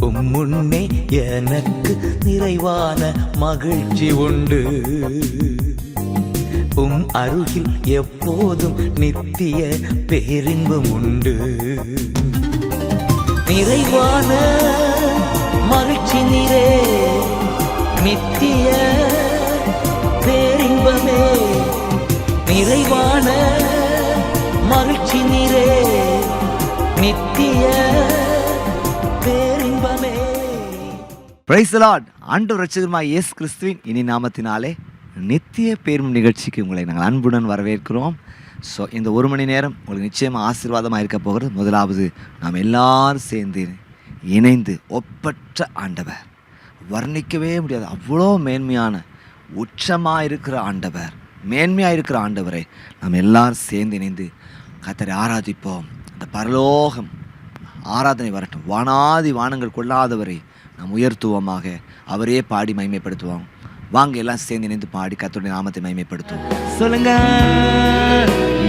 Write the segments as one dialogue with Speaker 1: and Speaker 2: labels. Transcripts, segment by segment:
Speaker 1: முன்னே எனக்கு நிறைவான மகிழ்ச்சி உண்டு. அருகில் எப்போதும் நித்திய பேரின்பம் உண்டு. நிறைவான மகிழ்ச்சி நீரே, நித்திய பேரின்பமே. நிறைவான மகிழ்ச்சி நீரே, நித்திய பேரின்பமே.
Speaker 2: Praise the Lord. ஆண்டவர் இரட்சகருமாகிய இயேசு கிறிஸ்துவின் இனி நாமத்தினாலே நித்திய பேரும் நிகழ்ச்சிக்கு உங்களை நாங்கள் அன்புடன் வரவேற்கிறோம். ஸோ இந்த ஒரு மணி நேரம் உங்களுக்கு நிச்சயமாக ஆசீர்வாதமாக இருக்க போகிறது. முதலாவது நாம் எல்லாரும் சேர்ந்து இணைந்து ஒப்பற்ற ஆண்டவர், வர்ணிக்கவே முடியாது அவ்வளோ மேன்மையான உச்சமாக இருக்கிற ஆண்டவர், மேன்மையாக இருக்கிற ஆண்டவரை நாம் எல்லாரும் சேர்ந்து இணைந்து கர்த்தரை ஆராதிப்போம். அந்த பரலோகம் ஆராதனை வரட்டும். வானாதி வானங்கள் கொள்ளாதவரை நாம் உயர்த்துவோமாக. அவரே பாடி மகிமைப்படுத்துவோம். வாங்க எல்லாம் சேர்ந்து இணைந்து பாடி கர்த்தருடைய நாமத்தை மகிமைப்படுத்துவோம். சொல்லுங்க.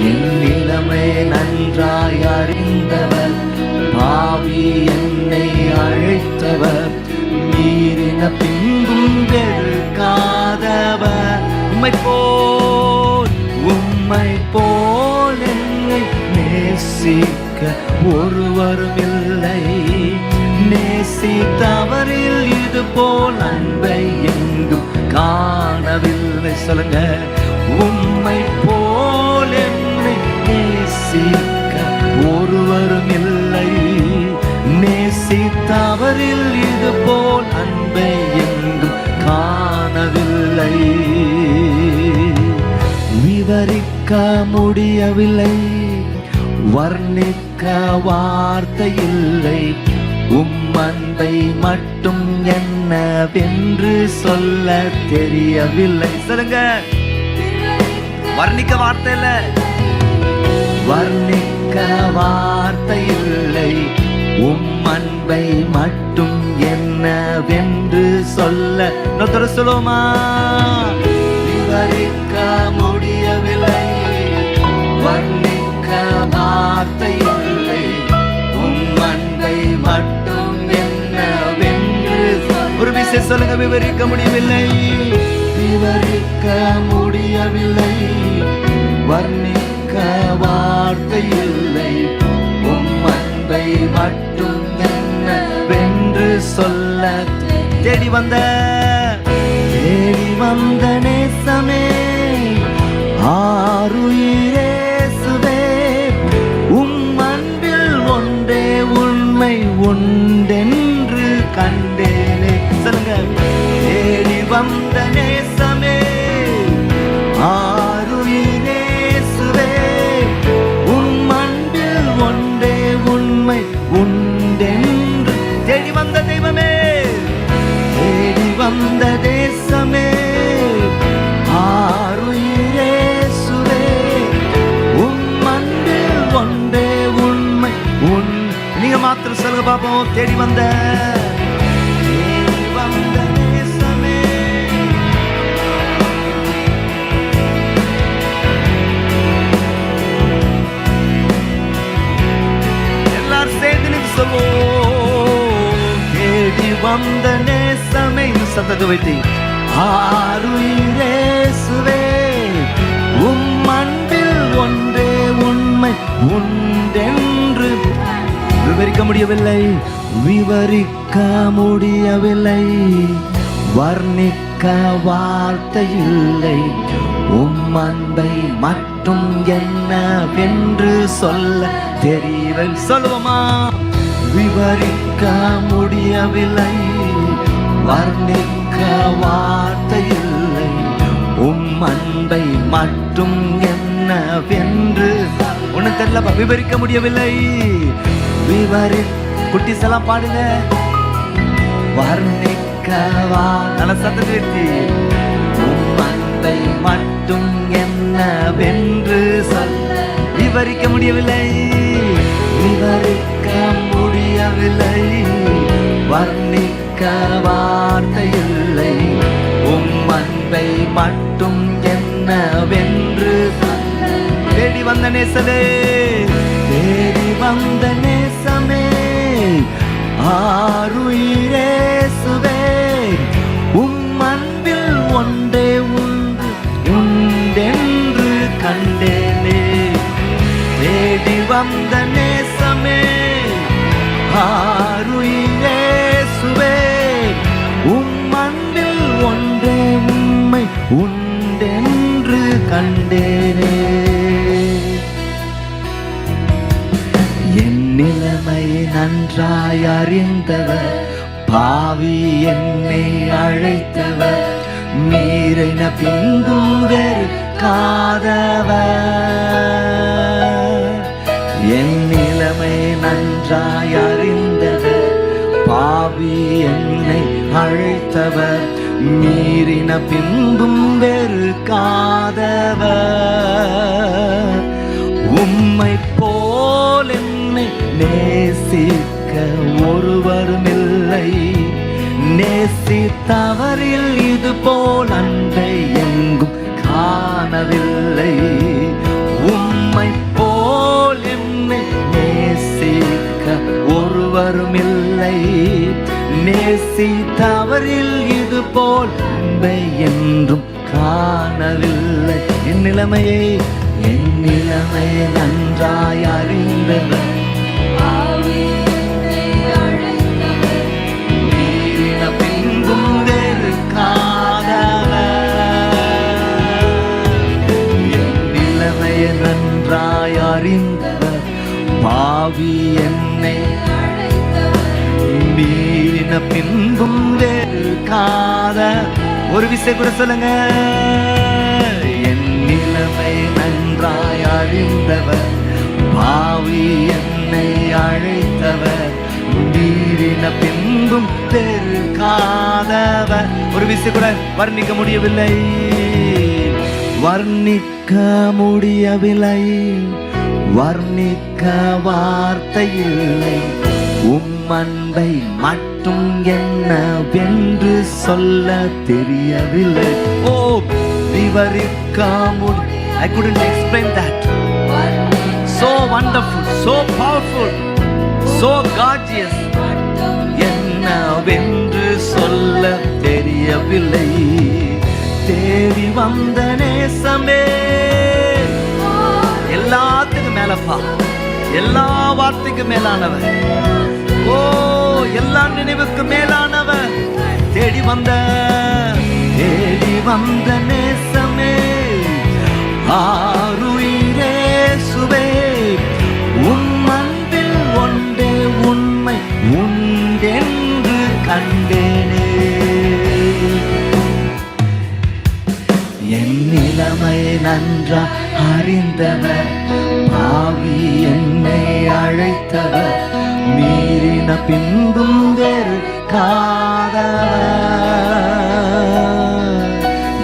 Speaker 2: என் நிலைமை நன்றாய் அறிந்தவர், பாவி என்னை அழைத்தவர், மீறின பின்பும் வெறுக்காதவர், உம்மை போல் என்னை நேசிக்க ஒருவரும் இல்லை. நேசித்தவரில் இது போல் அன்பை எங்கும் காணவில்லை. சொல்லுங்க. உம்மை போல் என்னை நேசிக்க ஒருவரும் இல்லை. நேசித்தவரில் இது போல் அன்பை எங்கும் காணவில்லை. விவரிக்க முடியவில்லை, வர்ணிக்க வார்த்தை இல்லை. அன்பை மட்டும் என்னவென்று சொல்ல தெரியவில்லை. சொல்லுங்க. வர்ணிக்க வார்த்தை இல்லை, வர்ணிக்க வார்த்தை இல்லை. அன்பை மட்டும் என்னவென்று சொல்ல சொல்லுமா. விவரிக்க முடியவில்லை, வர்ணிக்க வார்த்தை இல்லை. அன்பை மட்டும் என்னவென்று ஒரு விஷயம் சொல்லுங்க. விவரிக்க முடியவில்லை, விவரிக்க முடியவில்லை, வர்ணிக்க வார்த்தை இல்லை. அன்பை மட்டும் என்னவென்று சொல்ல தேடி வந்த நேசமே, ஆருயிரேசுவே, அன்பில் ஒன்றே உண்மை உண்டென்று கண்டேனே. சொல்லுங்க. தேடி வந்த நேசமே, ஆருயிரேசுவே, அன்பில் ஒன்றே உண்மை உண்டென்று தேடி வந்த தெய்வமே, தேடி வந்த தேசமே, ஆருயிரேசுவே, அன்பில் ஒன்றே உண்மை உன். நீங்க மாத்திரம் சொல்லுங்க பாப்போம். தேடி வந்த தேசமே, எல்லாரும் சேர்ந்து சொல்லுவோம். தேடி வந்த நேசமே, சத்தத்தை வைத்து, ஆருயிரேசுவே, அன்பில் ஒன்றே உண்மை உண்டென்று விவரிக்க முடியவில்லை, விவரிக்க முடியவில்லை, வர்ணிக்க வார்த்தை இல்லை. அன்பை மட்டும் என்னவென்று சொல்ல தெரியவில்லை. சொல்லுவோமா. விவரிக்க முடியவில்லை, வர்ணிக்க வார்த்தை இல்லை. அன்பை மட்டும் என்னவென்று ஒண்ணு தெரியல. விவரிக்க முடியவில்லை, குட்டிசெல்லாம் பாடுங்க. வர்ணிக்கவா நல்ல சத்தத்தை வைத்து, அன்பை மட்டும் என்னவென்று சொல்ல விவரிக்க முடியவில்லை, விவரிக்க முடியவில்லை, வர்ணிக்க வார்த்தை இல்லை. அன்பை மட்டும் என்னவென்று தேடி வந்த நேசமே, தேடி வந்த நேசமே, ஆருயிரேசுவே, நன்றாய் அறிந்தவர், பாவி என்னை அழைத்தவர், மீறின பின்பும் வெறுக்காதவர். என் நிலைமை நன்றாய் அறிந்தவர், பாவி என்னை அழைத்தவர், மீறின பின்பும் வெறுக்காதவர். உம்மை போல் என்னை நேசிக்க ஒருவரும் இல்லை, நேசித்தவரில் இது போல் அன்பை எங்கும் காணவில்லை. உம்மை போல் என்னை நேசிக்க ஒருவரும் இல்லை, நேசித்தவரில் இது போல் அன்பை என்றும் காணவில்லை. என் நிலைமையை நன்றாய் அறிந்தவர், மீறின பின்பும் வெறுக்காதவர். என் நிலைமையை நன்றாய் அறிந்தவர், பாவி என்னை மீறின பின்பும் வெறுக்காத. ஒரு விசை கூட சொல்லுங்க. என் நிலைமை நன்றாய் அறிந்தவர், பாவி என்னை அழைத்தவர், மீறின பின்பும் வெறுக்காதவர். ஒரு விசை கூட வர்ணிக்க முடியவில்லை, வர்ணிக்க முடியவில்லை, வர்ணிக்க வார்த்தை இல்லை. அன்பை மட்டும் என்னவென்று சொல்ல தெரியவில்லை. ஓ விவரிக்க I couldn't explain that. So wonderful, so powerful, so gorgeous. என்னவென்று சொல்ல தெரியவில்லை. தேடி வந்த நேசமே, எல்லாத்துக்கும் மேலப்பா, எல்லா வார்த்தைக்கும் மேலானவர், ஓ எல்லா நினைவுக்கு மேலானவர். தேடி வந்த நேசமே, ஆருயிரே சுவே, உன் அன்பில் ஒன்றே உண்மை உண்டென்று கண்டேனே. என் நிலைமை நன்றா அறிந்தவர், பாவி என்னை அழைத்தவர், மீறின பின்பும் வெறுக்காதவர்.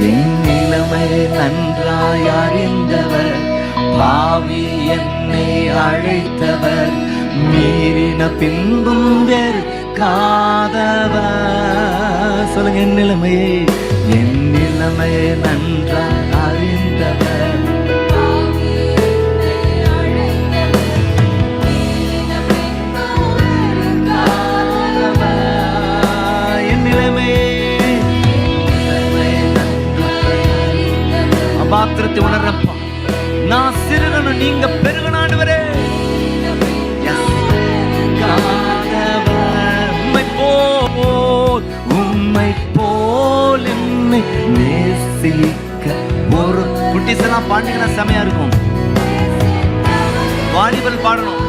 Speaker 2: என் நிலைமை நன்றாய் அறிந்தவர், பாவி என்னை அழைத்தவர், மீறின பின்பும் வெறுக்காதவர். சொல்லுங்க. என் நிலைமையை நன்றாய் அறிந்தவர், பாத்திரத்தை உணர்றப்பா, நான் சிறுகணும் நீங்க பெருகனானவரே. உம்மை போல் என்னை நேசிக்க ஒரு குட்டிசெல்லாம் பாண்டிங்கன்னா செமையா இருக்கும். வாலிபல் பாடணும்.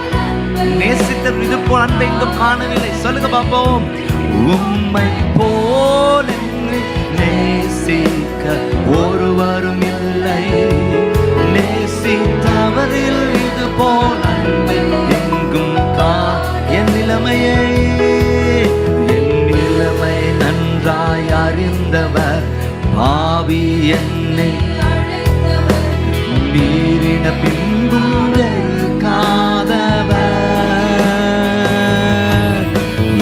Speaker 2: நேசித்த இது போல் அன்பை எங்கும் காணவில்லை. சொல்லுங்க பாப்போம். உம்மை போல் என்னை நேசிக்க ஒருவரும் இல்லை, நேசித்தவரில் இது போல் அன்பை எங்கும் என் நிலைமை நன்றாய் அறிந்தவர், பாவி என்னை மீறின பின்பும் வெறுக்காதவர்.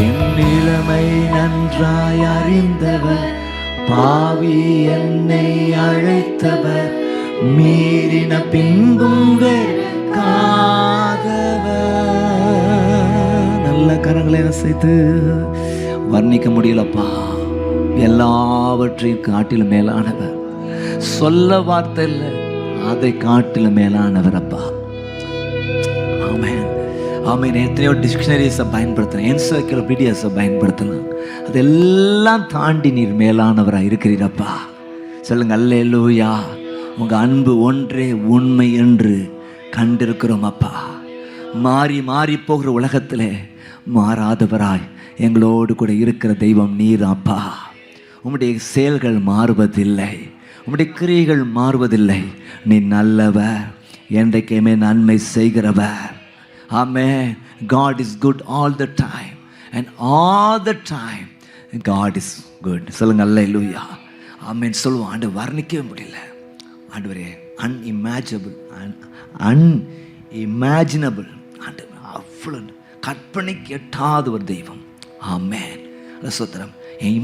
Speaker 2: என் நிலைமை நன்றாய் அறிந்தவர், பாவி என்னை அழைத்தவர், மீறின பின்பும் வெறுக்காதவர். நல்ல கரங்களை அசைத்து வர்ணிக்க முடியலப்பா. எல்லாவற்றையும் காட்டிலும் மேலானவர், சொல்ல வார்த்தை இல்லை, அதை காட்டிலும் மேலானவர் அப்பா. ஆமென், ஆமென். எத்தனையோ டிக்ஷனரிஸை பயன்படுத்தலாம், என்சைக்ளோபீடியாஸை பயன்படுத்தலாம், அதெல்லாம் தாண்டி நீர் மேலானவராக இருக்கிறீரப்பா. சொல்லுங்க. அல்லேலூயா. உங்க அன்பு ஒன்றே உண்மை என்று கண்டிருக்கிறோம் அப்பா. மாறி மாறி போகிற உலகத்தில் மாறாதவராய் எங்களோடு கூட இருக்கிற தெய்வம் நீர் அப்பா. உம்முடைய செயல்கள் மாறுவதில்லை, உம்முடைய கிரியைகள் மாறுவதில்லை. நீ நல்லவர், என்றைக்குமே நன்மை செய்கிறவர். ஆமென். God is good all the time and all the time God is good. சொல்லுங்க அல்லேலூயா. ஆமென். சொல்லுவோம். ஆண்டவர் வர்ணிக்கவே முடியல. ஆண்டவரே அன்இமேஜினபிள். ஆண்டவர் அவ்வளோ கற்பனைக்கு எட்டாத ஒரு தெய்வம். ஆமென். ஸ்தோத்திரம். என்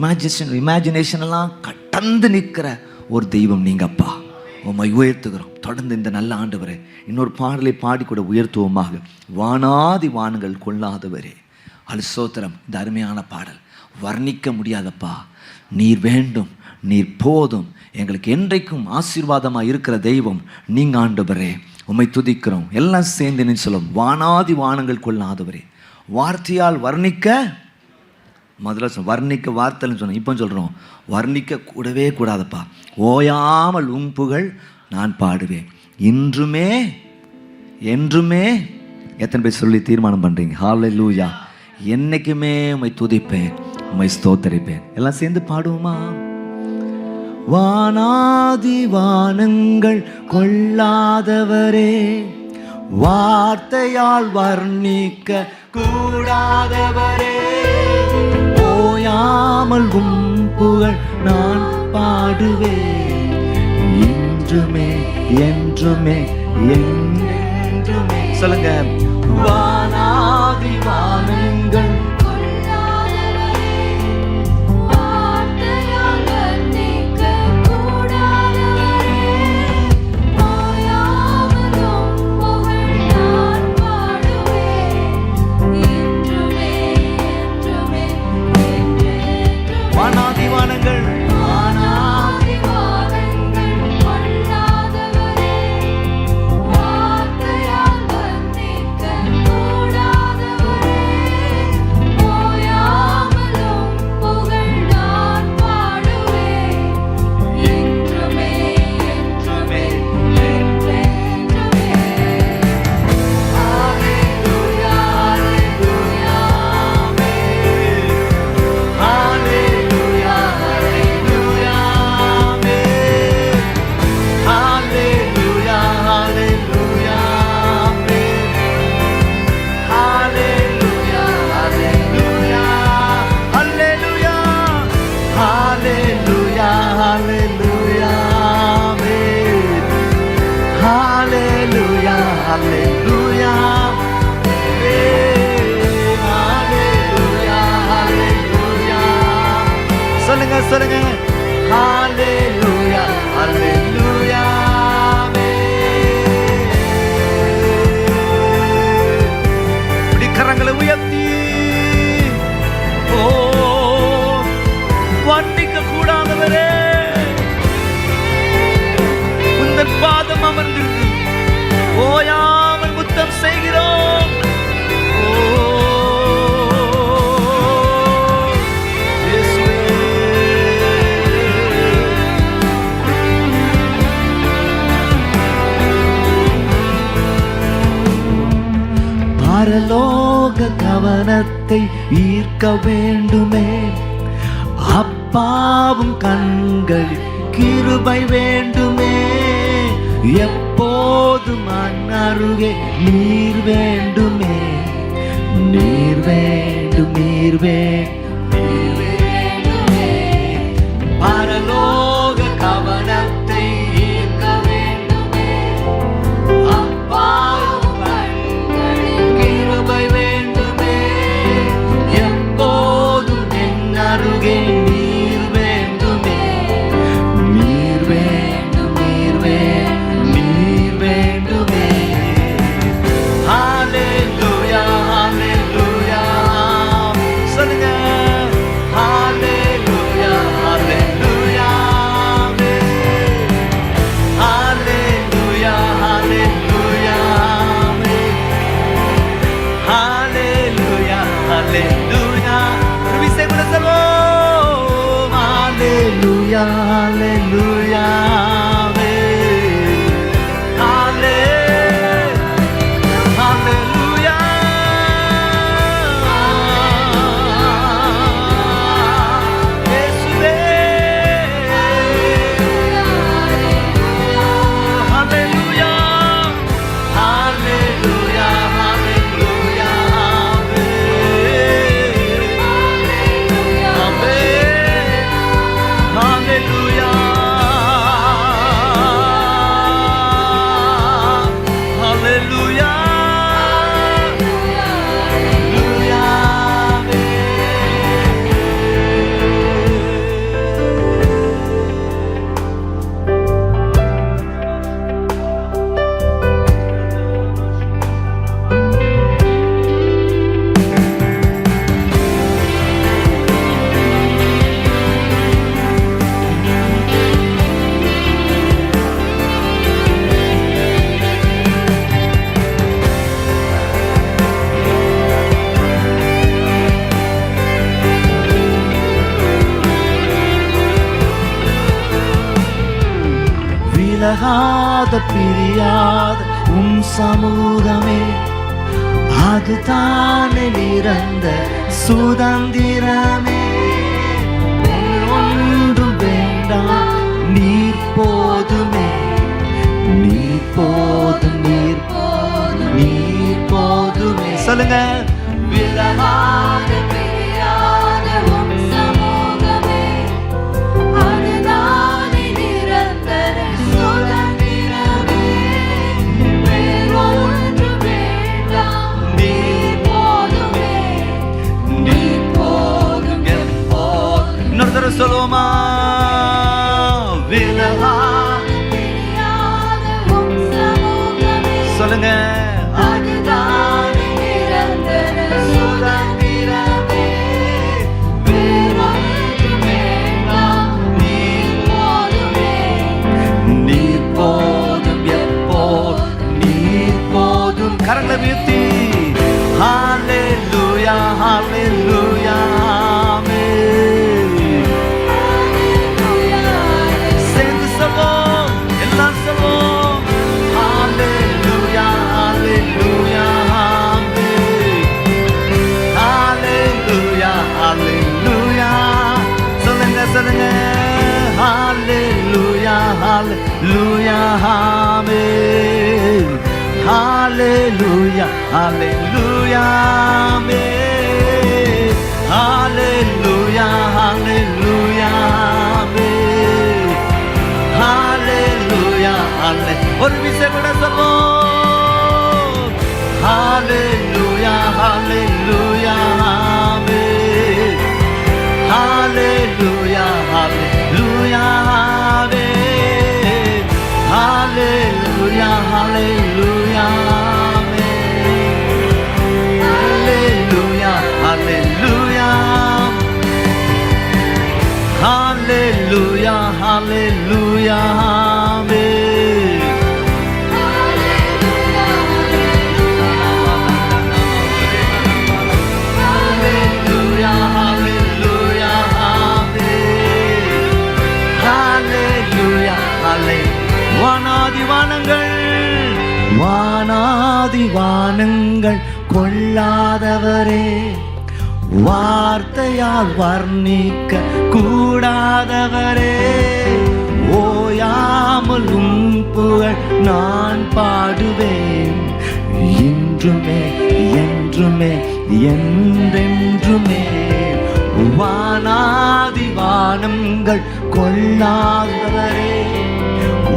Speaker 2: இமேஜினேஷனெல்லாம் கடந்து நிற்கிற ஒரு தெய்வம் நீங்கப்பா. உம்மை உயர்த்துகிறோம். தொடர்ந்து இந்த நல்ல ஆண்டவரே இன்னொரு பாடலை பாடிக்கூட உயர்த்துவோமாக. வானாதி வானங்கள் கொள்ளாதவரே. ஸ்தோத்திரம். இந்த அருமையான பாடல் வர்ணிக்க முடியாதப்பா. நீர் வேண்டும், நீர் போதும், எங்களுக்கு என்றைக்கும் ஆசீர்வாதமாக இருக்கிற தெய்வம் நீங்க ஆண்டவரே. உம்மை துதிக்கிறோம். எல்லாம் சேர்ந்து நீ சொல்லும். வானாதி வானங்கள் கொள்ளாதவரே. வார்த்தையால் வர்ணிக்க, முதல்ல வர்ணிக்க வார்த்தைன்னு சொன்னோம். இப்போ சொல்கிறோம் வர்ணிக்க கூடவே கூடாதப்பா. ஓயாமல் உம் புகழ் நான் பாடுவேன் இன்றுமே என்றுமே. எத்தனை பேர் சொல்லி தீர்மானம் பண்ணுறீங்க? ஹல்லேலூயா. என்னைக்குமே உம்மை துதிப்பேன், உம்மை ஸ்தோத்தரிப்பேன். எல்லாம் சேர்ந்து பாடுவோமா? வானாதி வானங்கள் கொள்ளாதவரே, வார்த்தையால் வர்ணிக்க கூடாதவரே, ஓயாமல் உம் புகழ் நான் பாடுவேன் இன்றுமே என்றுமே என்றுமே. சொல்லுங்க. வானாதி வானங்கள் சொல்லுங்க. ஹல்லேலூயா ஹல்லேலூயா. இப்படி கரங்களை உயர்த்தி ஓ வர்ணிக்க கூடாதவரே, உந்தன் பாதம் அமர்ந்திருந்து ஓயாமல் முத்தம் செய்கிறோம். பரலோக கவனத்தை ஈர்க்க வேண்டுமே, அப்பாவும் கண்களில் கிருபை வேண்டுமே, எப்போதும் அருகே நீர் வேண்டுமே, நீர் வேண்டும் நீர் வேண்டுமே. பரலோக கவனத்தை ஈர்க்க வேண்டுமே, அப்பாவும் கண்களில் கிருபை வேண்டுமே, எப்போதும் என் அருகே நீர் வேண்டுமே, நீர் வேண்டும் நீர் வேண்டுமே. ஹல்லேலூயா ஹல்லேலூயா. சொல்லுங்க. ஹல்லேலூயா ஹல்லேலூயா. ஹல்லேலூயா ஹல்லேலூயா. ஹல்லேலூயா ஹல்லேலூயா. விசை கூட சொல்வோம். ஹல்லேலூயா ஹல்லேலூயா. Hallelujah. விலகாத பிரியாத உம் சமூகமே, அதுதானே நிறந்த சுதந்திரமே. ஒன்றும் வேண்டாம், நீர் போதுமே, நீர் போதும், நீர் போதும், நீர் போதுமே. சொல்லுங்க, விலகாத பிரியாத உம் சமூகமே, அதுதானே நிரந்தர சுதந்திரமே. வேறொன்றும் வேண்டாம், நீர் போதுமே, நீர் போதும் எப்போதும். இன்னொரு தடவை சொல்லுவோமா? விலகாத பிரியாத உம் சமூகமே, சொல்லுங்க, அதுதானே நிரந்தர சுதந்திரமே. வேறொன்றும் வேண்டாம், நீர் போதுமே, நீர் போதும் எப்போதும், நீர் போதும். கரங்களை உயர்த்தி ஹalleluya ஹalleluya ஆமென். சேர்ந்து சொல்வோம், எல்லாம் சொல்வோம். ஹalleluya ஹalleluya ஆமென். ஹalleluya ஹalleluya. சொல்லுங்க சொல்லுங்க, ஹalleluya ஹalleluya ஆமென். ஹalleluya ஹalleluya ஆமென். ஹalleluya ஹalleluya ஆமென். ஹalleluya ஹalleluya. ஒரு விஷயம் கூட சொல்வோம். ஹalleluya ஹalleluya ஆமென். ஹalleluya ஹalleluya ஆமென். ஹalleluya ஹalleluya ஆமென். ஹalleluya ஹalleluya. ஹalleluya ஹalleluya ஆமென். ஹalleluya ஹalleluya ஆமென். ஹalleluya ஹalleluya. வானாதி வானங்கள், வானாதி வானங்கள் கொள்ளாதவரே, வார்த்தையால் வர்ணிக்க கூடாதவரே, ஓயாமல் உம் புகழ் நான் பாடுவேன், இன்றுமே என்றுமே என்றென்றுமே. வானாதி வானங்கள் கொள்ளாதவரே,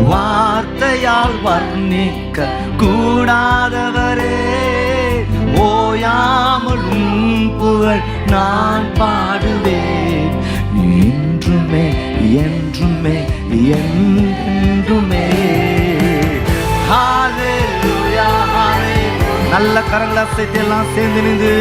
Speaker 2: வார்த்தையால் வர்ணிக்க கூடாதவரே, ஓயாமல் உம் புகழ் நான் பாடுவேன், இன்றுமே என்றுமே என்றுமே. ஹalleluya ஹalleluya. நல்ல கரங்களை அசைத்து எல்லாம் சேர்ந்து நின்று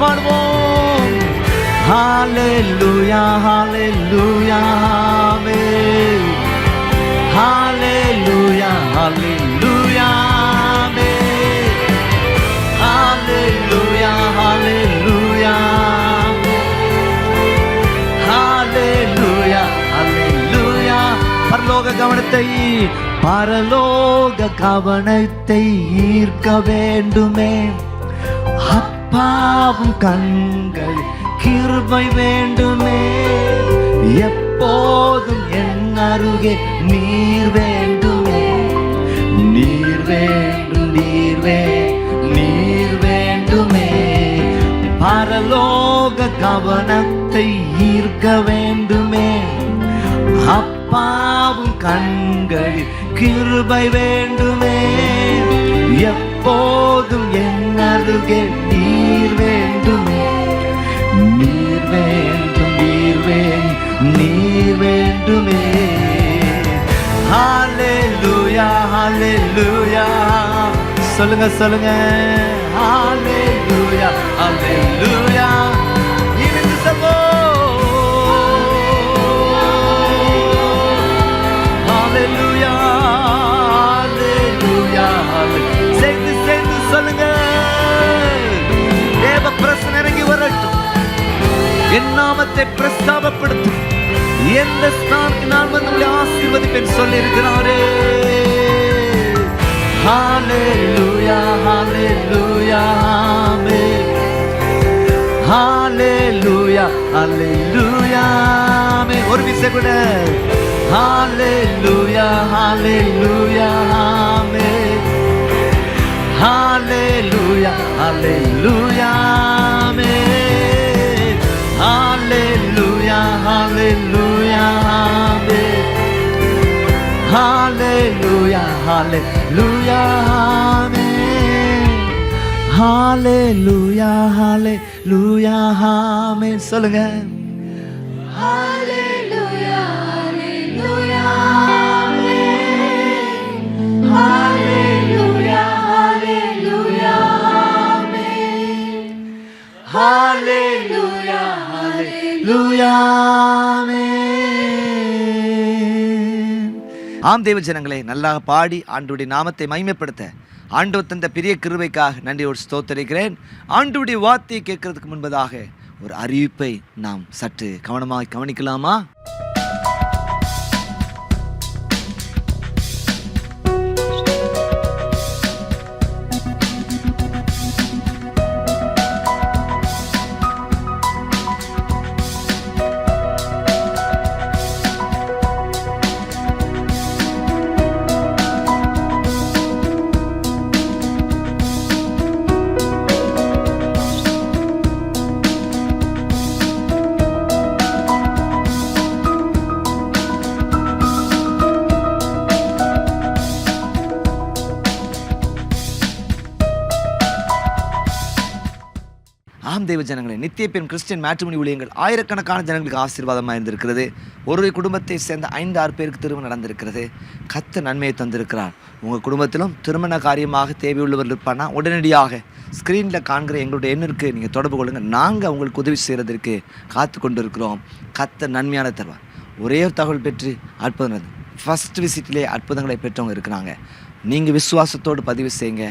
Speaker 2: பாடுவோம். ஹalleluya ஹalleluya ஆமென். ஹalleluya ஹalleluya ஆமென். ஹalleluya ஹalleluya ஹalleluya ஹalleluya. பரலோக கவனத்தை ஈர்க்க வேண்டுமே, அப்பாவும் கண்கள் கிருபை வேண்டுமே, எப்போதும் என் அருகே நீர் வேண்டுமே, நீர் கவனத்தை ஈர்க்க வேண்டுமே. அப்பாவும் கண்களில் கிருபை வேண்டுமே. எப்போதும் என் அருகே நீர் வேண்டுமே. நீர் வேண்டும், நீர் வேண்டும், நீர் வேண்டுமே. ஹalleluya ஹalleluya சொல்லுங்க சொல்லுங்க. ஹalleluya ஹalleluya give the support. ஹalleluya ஹalleluya சேர்ந்து சொல்லுங்க. தேவ பிரசன்னம் இறங்கி வரட்டும். என் நாமத்தை பிரஸ்தாபப்படுத்தும். எந்த ஸ்தானத்தில் நான் வந்து உங்களை ஆசீர்வதிப்பேன் சொல்லி இருக்கிறாரே. ஹalleluya ஹalleluya ஆமென். ஹalleluya ஹalleluya ஆமென். ஒரு விசை கூட ஹalleluya ஹalleluya ஆமென். ஹalleluya ஹalleluya ஆமென். ஹalleluya ஹalleluya ஆமென். ஹalleluya ஹalleluya ஆமென். ஹalleluya ஹalleluya ஆமென். சொல்லுங்க.
Speaker 3: ஹalleluya ஹalleluya ஆமென். ஹalleluya ஹalleluya ஆமென்.
Speaker 2: ஹalleluya ஹalleluya ஆமென். ஆம் தேவ ஜனங்களே, நல்லா பாடி ஆண்டவருடைய நாமத்தை மகிமைப்படுத்த ஆண்டவர் தந்த பெரிய கிருபைக்காக நன்றியோடு ஸ்தோத்திரிக்கிறேன். ஆண்டவருடைய வார்த்தையை கேட்கறதுக்கு முன்பதாக ஒரு அறிவிப்பை நாம் சற்று கவனமாக கவனிக்கலாமா? ஆம் தேவ ஜனங்களே, நித்திய பெண் கிறிஸ்டியன் மேட்ரிமோனி ஊழியங்கள் ஆயிரக்கணக்கான ஜனங்களுக்கு ஆசீர்வாதமாக இருந்திருக்கிறது. ஒரு குடும்பத்தை சேர்ந்த 5-6 பேருக்கு திருமணம் நடந்திருக்கிறது. கர்த்தர் நன்மையை தந்திருக்கிறார். உங்கள் குடும்பத்திலும் திருமண காரியமாக தேவையுள்ளவர்கள் இருப்பானா உடனடியாக ஸ்க்ரீனில் காண்கிற எங்களுடைய எண்ணிற்கு நீங்கள் தொடர்பு கொள்ளுங்கள். நாங்கள் உங்களுக்கு உதவி செய்கிறதற்கு காத்து கொண்டு இருக்கிறோம். கர்த்தர் நன்மையான தருவார். ஒரே ஒரு தகவல் பெற்று அற்புதம் நடந்தது. ஃபஸ்ட் விசிட்லேயே அற்புதங்களை பெற்றவங்க இருக்கிறாங்க. நீங்கள் விசுவாசத்தோடு பதிவு செய்யுங்க,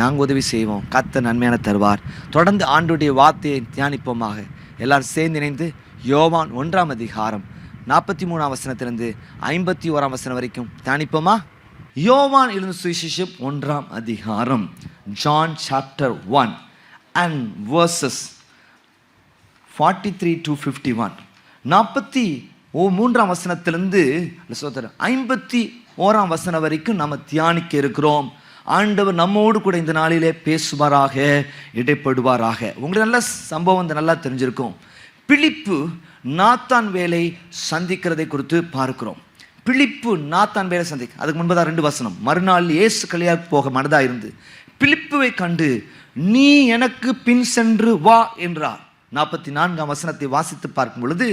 Speaker 2: நாங்கள் உதவி செய்வோம். கர்த்தர் நன்மையான தருவார். தொடர்ந்து ஆண்டவருடைய வார்த்தையை தியானிப்போமாக. எல்லாரும் சேர்ந்து இணைந்து யோவான் 1ஆம் அதிகாரம் 43ஆம் வசனத்திலிருந்து 51ஆம் வசனம் வரைக்கும் தியானிப்போமா? யோவான் எழுதின சுவிசேஷம் 1ஆம் அதிகாரம், John chapter 1 and verses 43 to 51. 43ஆம் வசனத்திலிருந்து 51ஆம் வசனம் வரைக்கும் நம்ம தியானிக்க இருக்கிறோம். ஆண்டவர் நம்மோடு கூட இந்த நாளிலே பேசுவாராக, இடைப்படுவாராக. உங்களுக்கு நல்ல சம்பவம் நல்லா தெரிஞ்சிருக்கும். பிலிப்பு நாத்தான் வேலை சந்திக்கிறதை குறித்து பார்க்கிறோம். பிலிப்பு நாத்தான் வேலை அதுக்கு முன்பதாக 2 வசனம். மறுநாள் இயேசு கலியாவுக்கு போக மனதாக இருந்து பிலிப்புவை கண்டு நீ எனக்கு பின் சென்று வா என்றார். 44ஆம் வசனத்தை வாசித்து பார்க்கும் பொழுது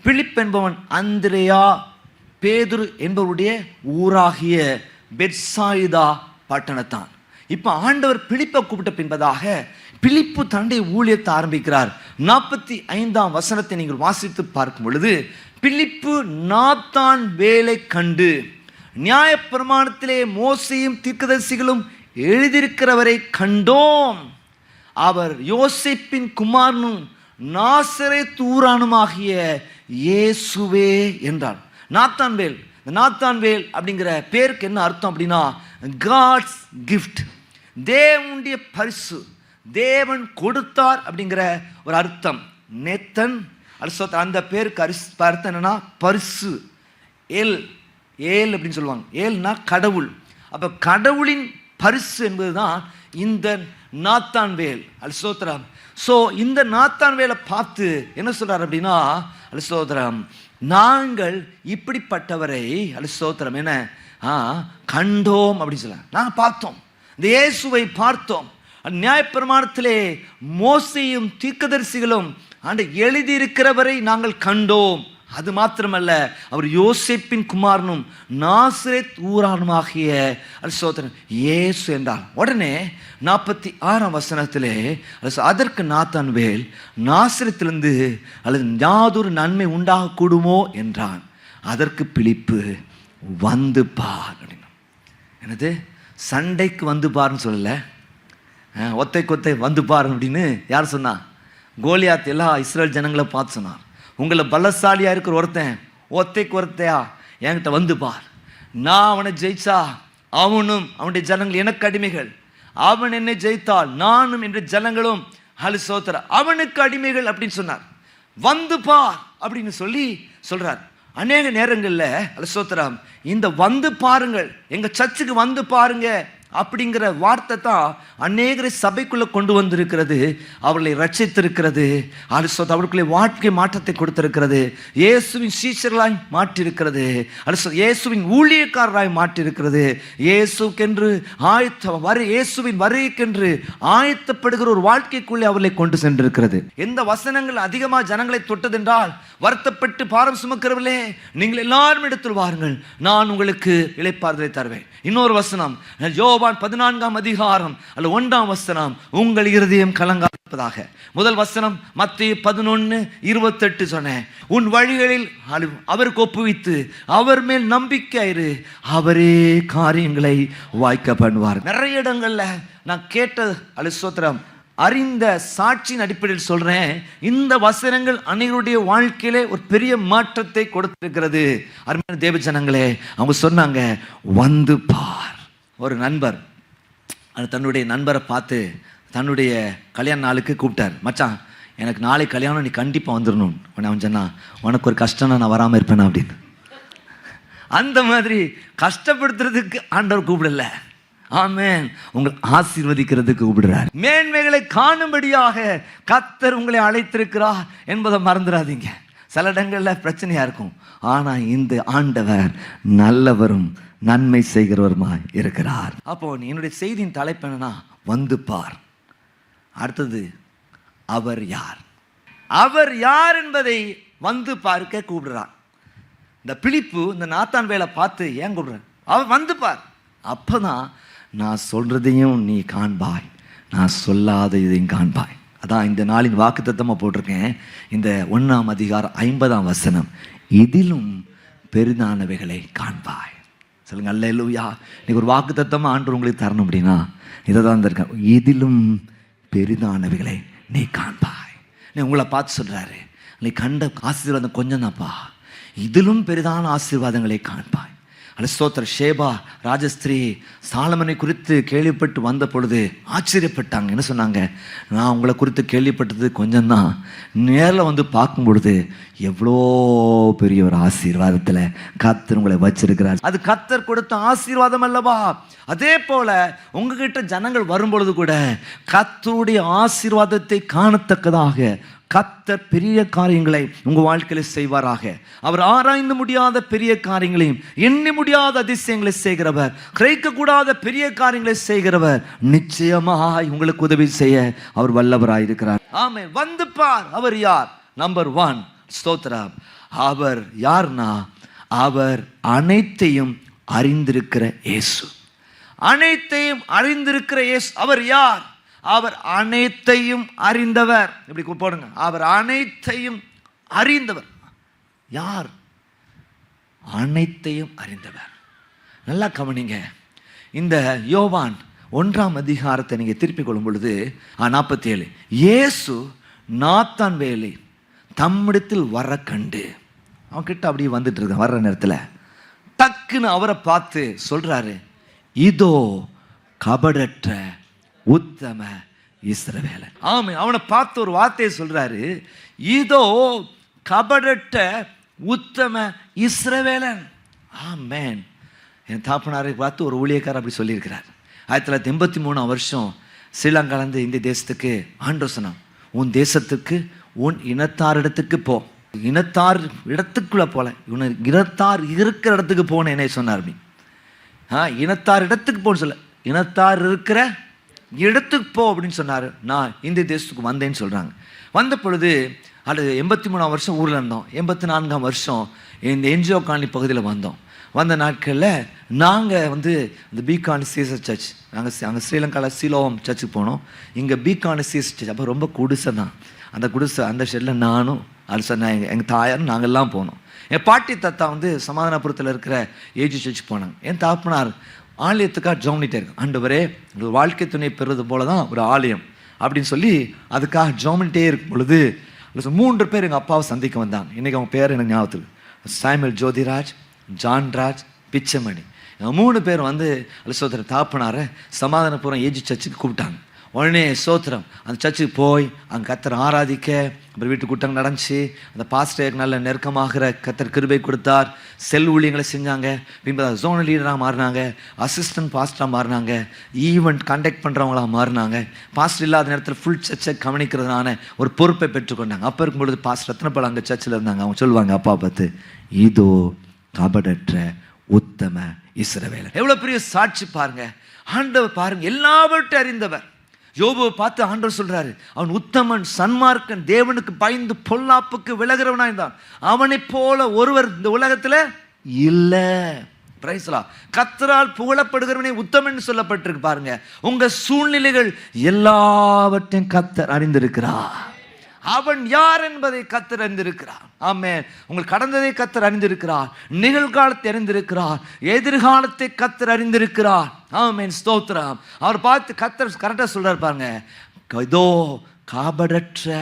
Speaker 2: பிலிப் என்பவன் அந்திரேயா பேதுரு என்பவருடைய ஊராகிய பெத்சாயிதா பட்டணத்தான். இப்போ ஆண்டவர் பிலிப்பை கூப்பிட்ட பின்பதாக பிலிப்பு தன்னுடைய ஊழியத்தை ஆரம்பிக்கிறார். 45ஆம் வசனத்தை நீங்கள் வாசித்து பார்க்கும் பொழுது பிலிப்பு நாத்தான் வேலை கண்டு நியாயப்பிரமாணத்திலே மோசேயும் தீர்க்கதரிசிகளும் எழுதியிருக்கிறவரை கண்டோம். அவர் யோசேப்பின் குமாரனும் நாசரேத் ஊரானுமாகிய இயேசுவே என்றார். நாத்தான்வேல். இந்த நாத்தான்வேல் அப்படிங்கிற பேருக்கு என்ன அர்த்தம் அப்படின்னா, காட்ஸ் கிஃப்ட், தேவனுடைய பரிசு, தேவன் கொடுத்தார் அப்படிங்கிற ஒரு அர்த்தம். நேத்தன் அந்த பேருக்கு அர்த்தம் என்னன்னா பரிசு. ஏல் அப்படின்னு சொல்லுவாங்க. ஏல்னா கடவுள். அப்போ கடவுளின் பரிசு என்பதுதான் இந்த நாத்தான்வேல். ஸ்தோத்திரம். ஸோ இந்த நாத்தான்வேலை பார்த்து என்ன சொல்றார் அப்படின்னா, ஸ்தோத்திரம், நாங்கள் இப்படிப்பட்டவரை ஸ்தோத்திரம் என்ன கண்டோம் அப்படின்னு சொல்ல. நாங்கள் பார்த்தோம், இந்த இயேசுவை பார்த்தோம். நியாயப்பிரமாணத்திலே மோசேயும் தீர்க்கதரிசிகளும் எழுதியிருக்கிறவரை நாங்கள் கண்டோம். அது மாத்திரமல்ல, அவர் யோசேப்பின் குமாரனும் நாசரேத் ஊரானுமாகிய சோதரன் இயேசு என்றார். உடனே 46ஆம் வசனத்திலே அதற்கு நாத்தான்வேல், நாசரேத்திலிருந்து அல்லது யாதொரு நன்மை உண்டாக கூடுமோ என்றான். அதற்கு பிலிப்பு, வந்து பார் அப்படின்னா. என்னது, சண்டைக்கு வந்து பாருன்னு சொல்லலை, ஒத்தை வந்து பாரு அப்படின்னு யார் சொன்னா? கோலியாத் எல்லா இஸ்ரேல் ஜனங்களை பார்த்து சொன்னார். உங்களை பலசாலியாக இருக்கிற ஒருத்தன் ஒத்தைக்கு ஒருத்தையா என்கிட்ட வந்து பார், நான் அவனை ஜெயிச்சா அவனும் அவனுடைய ஜனங்கள் எனக்கு அடிமைகள், அவன் என்னை ஜெயித்தால் நானும் என்ற ஜனங்களும் சோதர அவனுக்கு அடிமைகள் அப்படின்னு சொன்னார். வந்து பார் அப்படின்னு சொல்றார். அநேக நேரங்களில் சோதரம் இந்த வந்து பாருங்கள், எங்க சர்ச்சுக்கு வந்து பாருங்க அப்படிங்கிற வார்த்தை தான் அநேகரை சபைக்குள்ள கொண்டு வந்திருக்கிறது, அவர்களை ரட்சித்திருக்கிறது, அவர்களுக்குள்ளே வாழ்க்கை மாற்றத்தை கொடுத்திருக்கிறது, இயேசுவின் சீஷர்களாய் மாற்றிருக்கிறது, இயேசுவின் ஊழியக்காரராய் மாற்றிருக்கிறது, இயேசுக்கென்று இயேசுவின் வருகைக்கென்று ஆயத்தப்படுகிற ஒரு வாழ்க்கைக்குள்ளே அவர்களை கொண்டு சென்றிருக்கிறது. எந்த வசனங்கள் அதிகமாக ஜனங்களை தொட்டதென்றால், வருத்தப்பட்டு பாரம் சுமக்கிறவர்களே நீங்கள் எல்லாரும் இடத்தில் வாருங்கள், நான் உங்களுக்கு இளைப்பாறுதலை தருவேன். இன்னொரு வசனம் யோவான் 14ஆம் அதிகாரம் 1ஆம் வசனம், உங்கள் இருதயம் கலங்காதிருப்பதாக. முதல் வசனம் மத்தேயு 11:28 சொன்னேன், உன் வழிகளில் அவருக்கு ஒப்புவித்து அவர் மேல் நம்பிக்கையாயிரு, அவரே காரியங்களை வாய்க்க பண்ணுவார். நிறைய இடங்கள்ல நான் கேட்ட ஸ்தோத்திரம் அறிந்த சாட்சியின் அடிப்படையில் சொல்றேன், இந்த வசனங்கள் அனைவருடைய வாழ்க்கையிலே ஒரு பெரிய மாற்றத்தை கொடுத்திருக்கிறது. அருமையான தேவ ஜனங்களே, அவங்க சொன்னாங்க வந்து பார். ஒரு நண்பர் தன்னுடைய நண்பரை பார்த்து தன்னுடைய கல்யாண நாளுக்கு கூப்பிட்டார். மச்சான், எனக்கு நாளை கல்யாணம், நீ கண்டிப்பாக வந்துடணும். அவன் சொன்னான், உனக்கு ஒரு கஷ்டம்னா நான் வராமல் இருப்பேனா அப்படின்னு. அந்த மாதிரி கஷ்டப்படுத்துறதுக்கு ஆண்டவர் கூப்பிடல, ஆமென், உங்களை ஆசீர்வதிக்கிறதுக்கு கூப்பிடுறார். மேன்மைகளை காணும்படியாக கர்த்தர் உங்களை அழைத்திருக்கிறார் என்பதை மறந்துடாதீங்க. சில இடங்களில் பிரச்சனையா இருக்கும், ஆனா இந்த ஆண்டவர் நல்லவரும் நன்மை செய்கிறவருமாய் இருக்கிறார். அப்போ என்னுடைய செய்தியின் தலைப்பு என்னன்னா, வந்து பார். அடுத்தது, அவர் யார்? அவர் யார் என்பதை வந்து பார்க்க கூப்பிடுறார். இந்த பிலிப்பு இந்த நாத்தான்வேலை பார்த்து ஏன் கூப்பிடுறார்? அவர் வந்து பார், அப்பதான் நான் சொல்றதையும் நீ காண்பாய், நான் சொல்லாத இதையும் காண்பாய். அதான் இந்த நாளின் வாக்குத்தத்தமா போட்டிருக்கேன். இந்த 1ஆம் அதிகாரம் 50ஆம் வசனம், இதிலும் பெரிதானவைகளை காண்பாய். சொல்லுங்க அல்லேலூயா. இன்னைக்கு ஒரு வாக்குத்தத்தமா ஆண்டவர் உங்களுக்கு தரணும் அப்படின்னா இதை தான் இருக்கேன், இதிலும் பெரிதானவைகளை நீ காண்பாய். நீ உங்களை பார்த்து சொல்றாரு, நீ கண்ட ஆசீர்வாதம் கொஞ்சம் தான்ப்பா, இதிலும் பெரிதான ஆசீர்வாதங்களை காண்பாய். ஸ்தோத்திர ஷேபா ராஜஸ்திரீ சாலமனை குறித்து கேள்விப்பட்டு வந்த பொழுது ஆச்சரியப்பட்டாங்க. என்ன சொன்னாங்க? நான் உங்களை குறித்து கேள்விப்பட்டது கொஞ்சம் தான், நேரில் வந்து பார்க்கும் பொழுது எவ்வளோ பெரிய ஒரு ஆசீர்வாதத்தில் கர்த்தர் உங்களை வச்சிருக்கிறார். அது கர்த்தர் கொடுத்த ஆசீர்வாதம் அல்லவா? அதே போல உங்ககிட்ட ஜனங்கள் வரும்பொழுது கூட கர்த்தருடைய ஆசீர்வாதத்தை காணத்தக்கதாக கர்த்தர் பெரிய காரியங்களை உங்க வாழ்க்கையில செய்வாராக. அவர் ஆராய்ந்து முடியாத பெரிய காரியங்களையும் எண்ணி முடியாத அதிசயங்களை செய்கிறவர், கிரகிக்க கூடாத பெரிய காரியங்களை செய்கிறவர். நிச்சயமாய் உங்களுக்கு உதவி செய்ய அவர் வல்லவராயிருக்கிறார். ஆமென். வந்து பார். அவர் யார்? நம்பர் 1 ஸ்தோத்திரம். அவர் யார்னா, அவர் அனைத்தையும் அறிந்திருக்கிற இயேசு. அனைத்தையும் அறிந்திருக்கிற இயேசு. அவர் யார்? அவர் அனைத்தையும் அறிந்தவர். இப்படி போடுங்க, அவர் அனைத்தையும் அறிந்தவர். யார்? அனைத்தையும் அறிந்தவர். நல்லா கவனிங்க. இந்த யோவான் 1ஆம் அதிகாரத்தை நீங்க திருப்பிக் கொள்ளும் பொழுது 47, இயேசு நாத்தான்வேலை தம்மிடத்தில் வர கண்டு, அவன் கிட்ட அப்படியே வந்துட்டு இருக்க வர்ற நேரத்தில் டக்குன்னு அவரை பார்த்து சொல்றாரு, இதோ கபடற்ற உத்தம இஸ்ரவேலன். ஆமென். அவனை பார்த்து ஒரு வார்த்தையை சொல்றாரு, இதோ கபடற்ற உத்தம இஸ்ரவேலன். ஆமென். என் தாப்பனாரை பார்த்து ஒரு ஊழியக்காரர் அப்படி சொல்லியிருக்கிறார். 1983 வருஷம் ஸ்ரீலங்காலேருந்து இந்திய தேசத்துக்கு ஆண்டவர் சொன்னான், உன் தேசத்துக்கு உன் இனத்தார் இடத்துக்கு போ. இனத்தார் இடத்துக்குள்ள போல, இனத்தார் இருக்கிற இடத்துக்கு போன்னு என்னை சொன்னார். இனத்தார் இடத்துக்கு போன்னு சொல்ல, இனத்தார் இருக்கிற இடத்துக்கு போ அப்படின்னு சொன்னார். நான் இந்திய தேசத்துக்கு வந்தேன்னு சொல்கிறாங்க. வந்த பொழுது அது 83 வருஷம் ஊரில் இருந்தோம். 84 வருஷம் இந்த என்ஜிஓ காலனி பகுதியில் வந்தோம். வந்த நாட்களில் நாங்கள் இந்த பீகான் சீசர் சர்ச், அங்கே ஸ்ரீலங்காவில் சீலோகம் சர்ச்சுக்கு போனோம். இங்கே பீகான் சீசர் சர்ச், அப்போ ரொம்ப குடிசை தான். அந்த குடிசை அந்த ஷெட்டில் நானும் அது சொன்னேன், எங்கள் தாயாரும் நாங்கள்லாம் போனோம். என் பாட்டி தாத்தா சமாதானபுரத்தில் இருக்கிற ஏஜி சர்ச் போனாங்க. என் தாப்பனார் ஆலயத்துக்காக ஜோம்னிட்டே இருக்கு. ஆண்டவரே, ஒரு வாழ்க்கை துணை பெறுறது போல தான் ஒரு ஆலயம் அப்படின்னு சொல்லி அதுக்காக ஜோம்னிட்டே இருக்கும் பொழுது 3 பேர் எங்கள் அப்பாவை சந்திக்க வந்தாங்க. இன்றைக்கி அவங்க பேர் எனக்கு ஞாபகத்தில், சாமுவேல் ஜோதிராஜ், ஜான்ராஜ், பிச்சமணி. 3 பேர் சோத்திர தாப்பனாரை சமாதானபுரம் ஏஜி சர்ச்சுக்கு கூப்பிட்டாங்க. உடனே சோத்திரம் அந்த சர்ச்சுக்கு போய் அங்கே கத்தர் ஆராதிக்க, அப்புறம் வீட்டு கூட்டம் நடந்துச்சு. அந்த பாஸ்டருக்கு நல்ல நெருக்கமாகிற கத்தர் கிருபை கொடுத்தார். செல் ஊழியங்களை செஞ்சாங்க. பின்பு ஜோனல் லீடராக மாறினாங்க, அசிஸ்டன்ட் பாஸ்டராக மாறினாங்க, ஈவெண்ட் கண்டக்ட் பண்ணுறவங்களாக மாறினாங்க. பாஸ்டர் இல்லாத நேரத்தில் ஃபுல் சர்ச்சை கவனிக்கிறதுனால ஒரு பொறுப்பை பெற்றுக்கொண்டாங்க. அப்போ இருக்கும்பொழுது பாஸ்டர் ரத்னபால் அங்கே சர்ச்சில் இருந்தாங்க. அவங்க சொல்லுவாங்க அப்பா பார்த்து, இதோ கபடற்ற உத்தம இஸ்ரவேலன். எவ்வளோ பெரிய சாட்சி பாருங்க. ஆண்டவர் பாருங்க, எல்லாவற்றையும் அறிந்தவர். யோபுவை பார்த்து ஆண்டவர் சொல்றாரு, அவன் உத்தமன், சன்மார்க்கன், தேவனுக்கு பயந்து பொல்லாப்புக்கு விலகிறவனா இருந்தான். அவனை போல ஒருவர் இந்த உலகத்துல இல்ல. கர்த்தரால் புகழப்படுகிறவனே உத்தமன் சொல்லப்பட்டிருக்கு பாருங்க. உங்க சூழ்நிலைகள் எல்லாவற்றையும் கர்த்தர் அறிந்திருக்கிறார். அவன் யார் என்பதை கர்த்தர் அறிந்திருக்கிறார். ஆமென். உங்கள் கடந்ததை கர்த்தர் அறிந்திருக்கிறார், நிகழ்காலத்தை அறிந்திருக்கிறார், எதிர்காலத்தை கர்த்தர் அறிந்திருக்கிறார். ஆமென், ஸ்தோத்திரம். அவர் பார்த்து கர்த்தர் கரெக்டாக சொல்றார் பாருங்க, இதோ காபடற்ற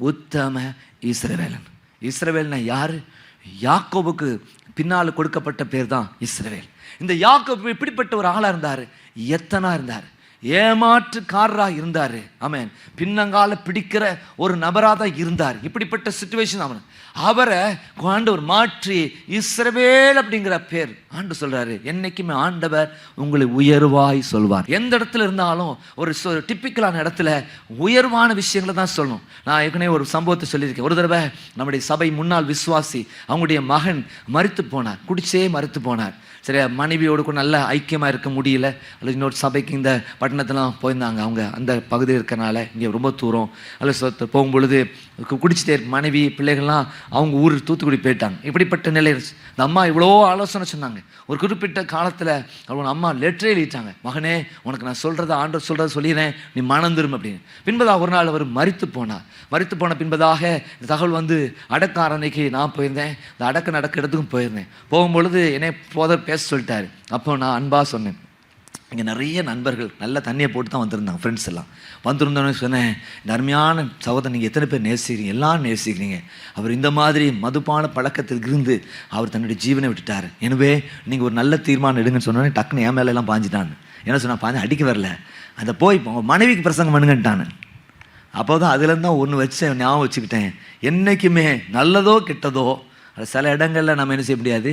Speaker 2: உத்தம இஸ்ரவேலன். இஸ்ரவேல்னா யாரு? யாக்கோபுக்கு பின்னால் கொடுக்கப்பட்ட பேர் தான் இஸ்ரவேல். இந்த யாக்கோபு இப்படிப்பட்ட ஒரு ஆளா இருந்தாரு, எத்தனா இருந்தாரு, ஏமாற்றுக்காரராக இருந்தார். ஆமென். பின்னங்கால பிடிக்கிற ஒரு நபராக தான் இருந்தார். இப்படிப்பட்ட சிச்சுவேஷன் அவரை ஆண்டவர் மாற்றி இஸ்ரவேல் அப்படிங்கிற பேர் ஆண்டு சொல்றாரு. என்னைக்குமே ஆண்டவர் உங்களை உயர்வாய் சொல்வார். எந்த இடத்துல இருந்தாலும் ஒரு டிப்பிக்கலான இடத்துல உயர்வான விஷயங்களை தான் சொல்லணும். நான் ஏற்கனவே ஒரு சம்பவத்தை சொல்லியிருக்கேன். ஒரு தடவை நம்முடைய சபை முன்னாள் விசுவாசி, அவங்களுடைய மகன் மரித்து போனார், குடிச்சே மரித்து போனார். சரியா, மனைவியோடு கூட நல்ல ஐக்கியமாக இருக்க முடியல. அல்லது இன்னொரு சபைக்கு இந்த பட்டணத்தெல்லாம் போயிருந்தாங்க. அவங்க அந்த பகுதியில் இருக்கிறனால இங்கே ரொம்ப தூரம் அல்லது போகும்பொழுது குடிச்சிட்டே மனைவி பிள்ளைகள்லாம் அவங்க ஊர் தூத்துக்குடி போயிட்டாங்க. இப்படிப்பட்ட நிலை இருந்துச்சு. இந்த அம்மா இவ்வளோ ஆலோசனை சொன்னாங்க. ஒரு குறிப்பிட்ட காலத்தில் அவங்க அம்மா லெட்டரே எழுதிட்டாங்க, மகனே உனக்கு நான் சொல்கிறத ஆண்டவர் சொல்கிறத சொல்லிடுறேன், நீ மனம் திரும்ப அப்படின்னு. பின்பதாக ஒரு நாள் அவர் மரித்து போனார். மரித்து போன பின்பதாக இந்த தகவல் அடக்க அன்னைக்கு நான் போயிருந்தேன். இந்த அடக்க நடக்க இடத்துக்கும் போயிருந்தேன். போகும்பொழுது என்னை பேச சொல்லிட்டாரு. அப்போ நான் அன்பாக சொன்னேன், இங்கே நிறைய நண்பர்கள் நல்ல தண்ணியை போட்டு தான் வந்திருந்தாங்க. ஃப்ரெண்ட்ஸ் எல்லாம் வந்திருந்தோன்னு சொன்னேன், இந்த அருமையான சகோதரன் நீங்கள் எத்தனை பேர் நேசிக்கிறீங்க, எல்லாம் நேசிக்கிறீங்க. அவர் இந்த மாதிரி மதுப்பான பழக்கத்தில் இருந்து அவர் தன்னுடைய ஜீவனை விட்டுட்டார். எனவே நீங்கள் ஒரு நல்ல தீர்மானம் எடுங்கன்னு சொன்னோன்னே டக்குன்னு என் மேலெல்லாம் பாஞ்சிட்டான்னு. என்ன சொன்னால், பாஞ்சு அடிக்க வரல, அதை போய் மனைவிக்கு பிரசங்கம் பண்ணுங்கன்ட்டானு. அப்போ தான் அதுலேருந்து தான் ஒன்று வச்சு ஞாபகம் வச்சுக்கிட்டேன். என்றைக்குமே நல்லதோ கெட்டதோ அது சில இடங்களில் நம்ம என்ன செய்ய முடியாது,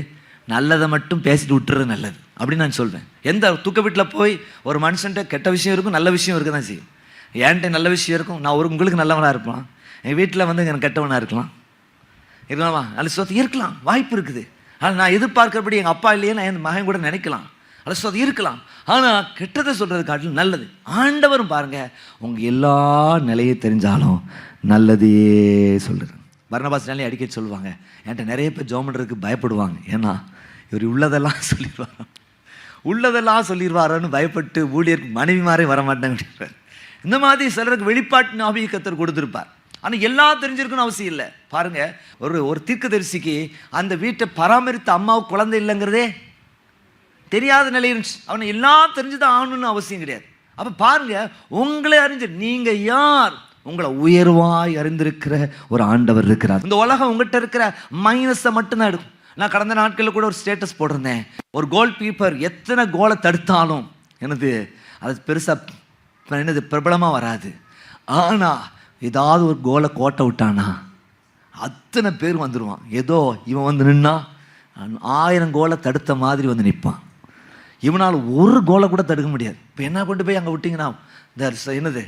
Speaker 2: நல்லதை மட்டும் பேசிட்டு விட்டுறது நல்லது அப்படின்னு நான் சொல்வேன். எந்த துக்க வீட்டில் போய் ஒரு மனுஷன்ட்ட கெட்ட விஷயம் இருக்கும், நல்ல விஷயம் இருக்க தான் செய்யும். என்கிட்ட நல்ல விஷயம் இருக்கும், நான் உங்களுக்கு நல்லவனாக இருக்கலாம், என் வீட்டில் எனக்கு கெட்டவனாக இருக்கலாமா, நல்ல சொத்து இருக்கலாம், வாய்ப்பு இருக்குது. ஆனால் நான் எதிர்பார்க்கிறபடி எங்கள் அப்பா இல்லையே நான் என் மகன் கூட நினைக்கலாம், நல்ல சொத்து இருக்கலாம். ஆனால் கெட்டதை சொல்கிறது காட்டிலும் நல்லது. ஆண்டவரும் பாருங்க, உங்கள் எல்லா நிலையை தெரிஞ்சாலும் நல்லதையே சொல்லுது. பர்னபாஸ்னாலே அடிக்கடி சொல்லுவாங்க, என்கிட்ட நிறைய பேர் ஜெபம் பண்ணுறதுக்கு பயப்படுவாங்க. ஏன்னா இவர் உள்ளதெல்லாம் சொல்லிடுவாரோன்னு பயப்பட்டு ஊழியருக்கு மனைவி மாதிரி வரமாட்டாங்க. இந்த மாதிரி சிலருக்கு வெளிப்பாட்டு ஆவியை கர்த்தர் கொடுத்துருப்பார். ஆனால் எல்லாம் தெரிஞ்சிருக்குன்னு அவசியம் இல்லை. பாருங்க, ஒரு தீர்க்கதரிசிக்கு அந்த வீட்டை பராமரித்த அம்மாவுக்கு குழந்தை இல்லைங்கிறதே தெரியாத நிலை இருந்துச்சு. அவனை எல்லாம் தெரிஞ்சுதான் ஆகணும்னு அவசியம் கிடையாது. அப்போ பாருங்க, உங்களே அறிஞ்சு நீங்க யார், உங்களை உயர்வாய் அறிந்திருக்கிற ஒரு ஆண்டவர் இருக்கிறார். இந்த உலகம் உங்கள்கிட்ட இருக்கிற மைனஸை மட்டும்தான் எடுக்கும். நான் கடந்த நாட்களில் கூட ஒரு ஸ்டேட்டஸ் போட்டிருந்தேன், ஒரு கோல் கீப்பர் எத்தனை கோலை தடுத்தாலும் அது பெருசாக பிரபலமாக வராது. ஆனால் ஏதாவது ஒரு கோலை கோட்டை விட்டானா அத்தனை பேர் வந்துடுவான். ஏதோ இவன் நின்னா 1000 கோலை தடுத்த மாதிரி நிற்பான். இவனால் ஒரு கோலை கூட தடுக்க முடியாது. இப்போ என்ன கொண்டு போய் அங்கே விட்டிங்கன்னா என்னது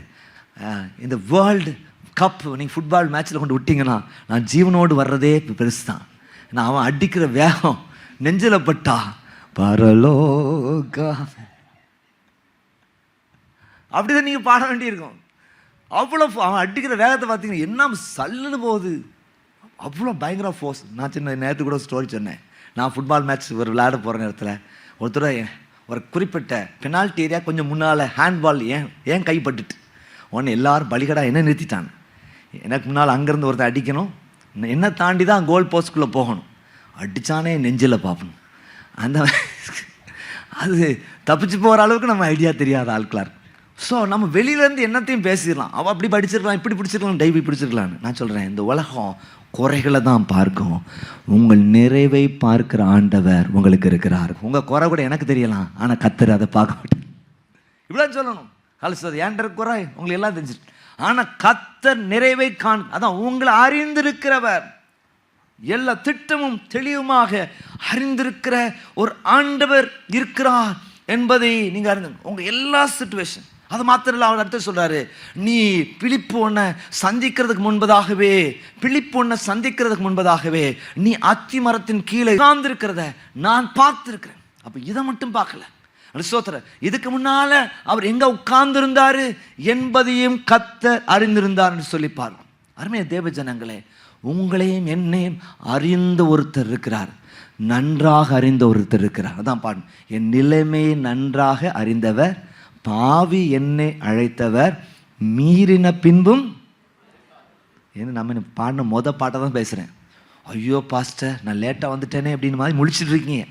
Speaker 2: இந்த வேர்ல்டு கப் நீங்கள் ஃபுட்பால் மேட்ச்சில் கொண்டு விட்டிங்கன்னா நான் ஜீவனோடு வர்றதே பெருசு தான். நான் அவன் அடிக்கிற வேகம் நெஞ்சில் பட்டா பரலோகா அப்படிதான் நீங்கள் பாட வேண்டியிருக்கும். அவ்வளோ அவன் அடிக்கிற வேகத்தை பார்த்தீங்கன்னா என்ன சல்லுன்னு போகுது, அவ்வளோ பயங்கர ஃபோர்ஸ். நான் சின்ன நேரத்துக்கு கூட ஸ்டோரி சொன்னேன். நான் ஃபுட்பால் மேட்ச் ஒரு விளையாட போகிற நேரத்தில் ஒருத்தர் ஒரு குறிப்பிட்ட பெனால்ட்டி ஏரியா கொஞ்சம் முன்னால் ஹேண்ட்பால் ஏன் கைப்பட்டுட்டு ஒன்று எல்லாரும் பலிகடா என்ன நிறுத்திட்டாங்க. எனக்கு முன்னால் அங்கேருந்து ஒருத்தர் அடிக்கணும், என்ன தாண்டி தான் கோல் போஸ்ட்குள்ளே போகணும். அடித்தானே நெஞ்சில் பார்க்கணும். அந்த அது தப்பிச்சு போகிற அளவுக்கு நம்ம ஐடியா தெரியாத ஆட்களார். ஸோ நம்ம வெளியிலேருந்து என்னத்தையும் பேசிடலாம். அவள் அப்படி படிச்சிருக்கலாம், இப்படி பிடிச்சிருக்கலாம், டைவி பிடிச்சிருக்கலான்னு. நான் சொல்கிறேன், இந்த உலகம் குறைகளை தான் பார்க்கும், உங்கள் நிறைவை பார்க்குற ஆண்டவர் உங்களுக்கு இருக்கிறார். உங்கள் குறை கூட எனக்கு தெரியலாம், ஆனால் கர்த்தர் அதை பார்க்க மாட்டேன். இப்படிதான் சொல்லணும். சார் ஏன்ற குறை உங்களுக்கு எல்லாம் தெரிஞ்சிட்டு, ஆனால் கர்த்தர் நிறைவை அதான் உங்களை அறிந்திருக்கிறவர், எல்லா திட்டமும் தெளிவுமாக அறிந்திருக்கிற ஒரு ஆண்டவர் இருக்கிறார் என்பதை நீங்கள் அறிந்து உங்கள் எல்லா சிச்சுவேஷன். அது மாத்திரம் இல்லை, அவர் அடுத்து சொல்றாரு, நீ பிலிப்பு ஒன்றை சந்திக்கிறதுக்கு முன்பதாகவே நீ அத்தி மரத்தின் கீழே உட்கார்ந்திருக்கிறத நான் பார்த்திருக்கிறேன். அப்ப இதை மட்டும் பார்க்கல, இதுக்கு முன்னால அவர் எங்க உட்கார்ந்து இருந்தாரு என்பதையும் கர்த்தர் அறிந்திருந்தார் சொல்லிப்பார். அருமைய தேவ ஜனங்களே, உங்களையும் என்னையும் அறிந்த ஒருத்தர் இருக்கிறார், நன்றாக அறிந்த ஒருத்தர் இருக்கிறார். அதான் பாடு, என் நிலைமையை நன்றாக அறிந்தவர், பாவி என்னை அழைத்தவர், மீறின பின்பும் என்ன. நம்ம பாடின பாட்டை தான் பேசுகிறேன். ஐயோ பாஸ்டர் நான் லேட்டாக வந்துட்டேனே அப்படின்னு மாதிரி முழிச்சிட்டு இருக்கீங்க.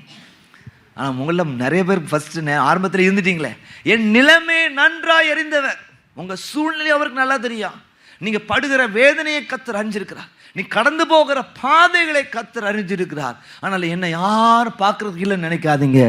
Speaker 2: ஆனால் உங்களில் நிறைய பேர் ஃபஸ்ட்டு ஆரம்பத்தில் இருந்துட்டீங்களே. என் நிலைமை நன்றாக அறிந்தவர், உங்கள் சூழ்நிலை அவருக்கு நல்லா தெரியும். நீங்கள் படுகிற வேதனையை கர்த்தர் அறிஞ்சிருக்கிறார், நீ கடந்து போகிற பாதைகளை கர்த்தர் அறிஞ்சிருக்கிறார். ஆனால் என்னை யாரும் பார்க்கறதுக்கு இல்லைன்னு நினைக்காதீங்க,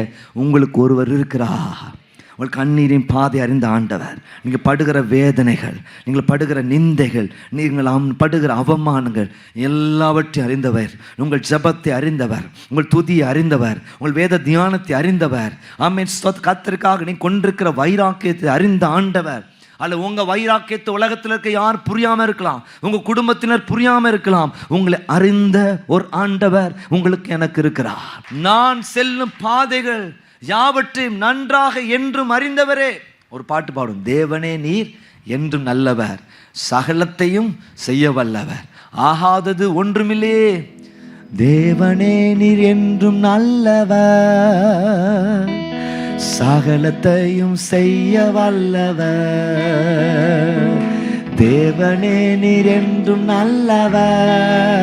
Speaker 2: உங்களுக்கு ஒருவர் இருக்கிறார். உங்கள் கண்ணீரின் பாதை அறிந்த ஆண்டவர். நீங்கள் படுகிற வேதனைகள், நீங்கள் படுகிற நிந்தைகள், நீங்கள் படுகிற அவமானங்கள் எல்லாவற்றையும் அறிந்தவர். உங்கள் ஜபத்தை அறிந்தவர், உங்கள் துதியை அறிந்தவர், உங்கள் வேத தியானத்தை அறிந்தவர். ஆமென். கர்த்தருக்காக நீ கொண்டிருக்கிற வைராக்கியத்தை அறிந்த ஆண்டவர். அல்ல உங்கள் வைராக்கியத்தை உலகத்தில் இருக்க யார் புரியாமல் இருக்கலாம், உங்கள் குடும்பத்தினர் புரியாமல் இருக்கலாம், உங்களை அறிந்த ஒரு ஆண்டவர் உங்களுக்கு எனக்கு இருக்கிறார். நான் செல்லும் பாதைகள் யாவற்றையும் நன்றாக என்றும் அறிந்தவரே. ஒரு பாட்டு பாடும், தேவனே நீர் என்றும் நல்லவர், சகலத்தையும் செய்ய வல்லவர், ஆகாதது ஒன்றுமில்லையே. தேவனே நீர் என்றும் நல்லவர், சகலத்தையும் செய்ய வல்லவர். தேவனே நீர் என்றும் நல்லவர்,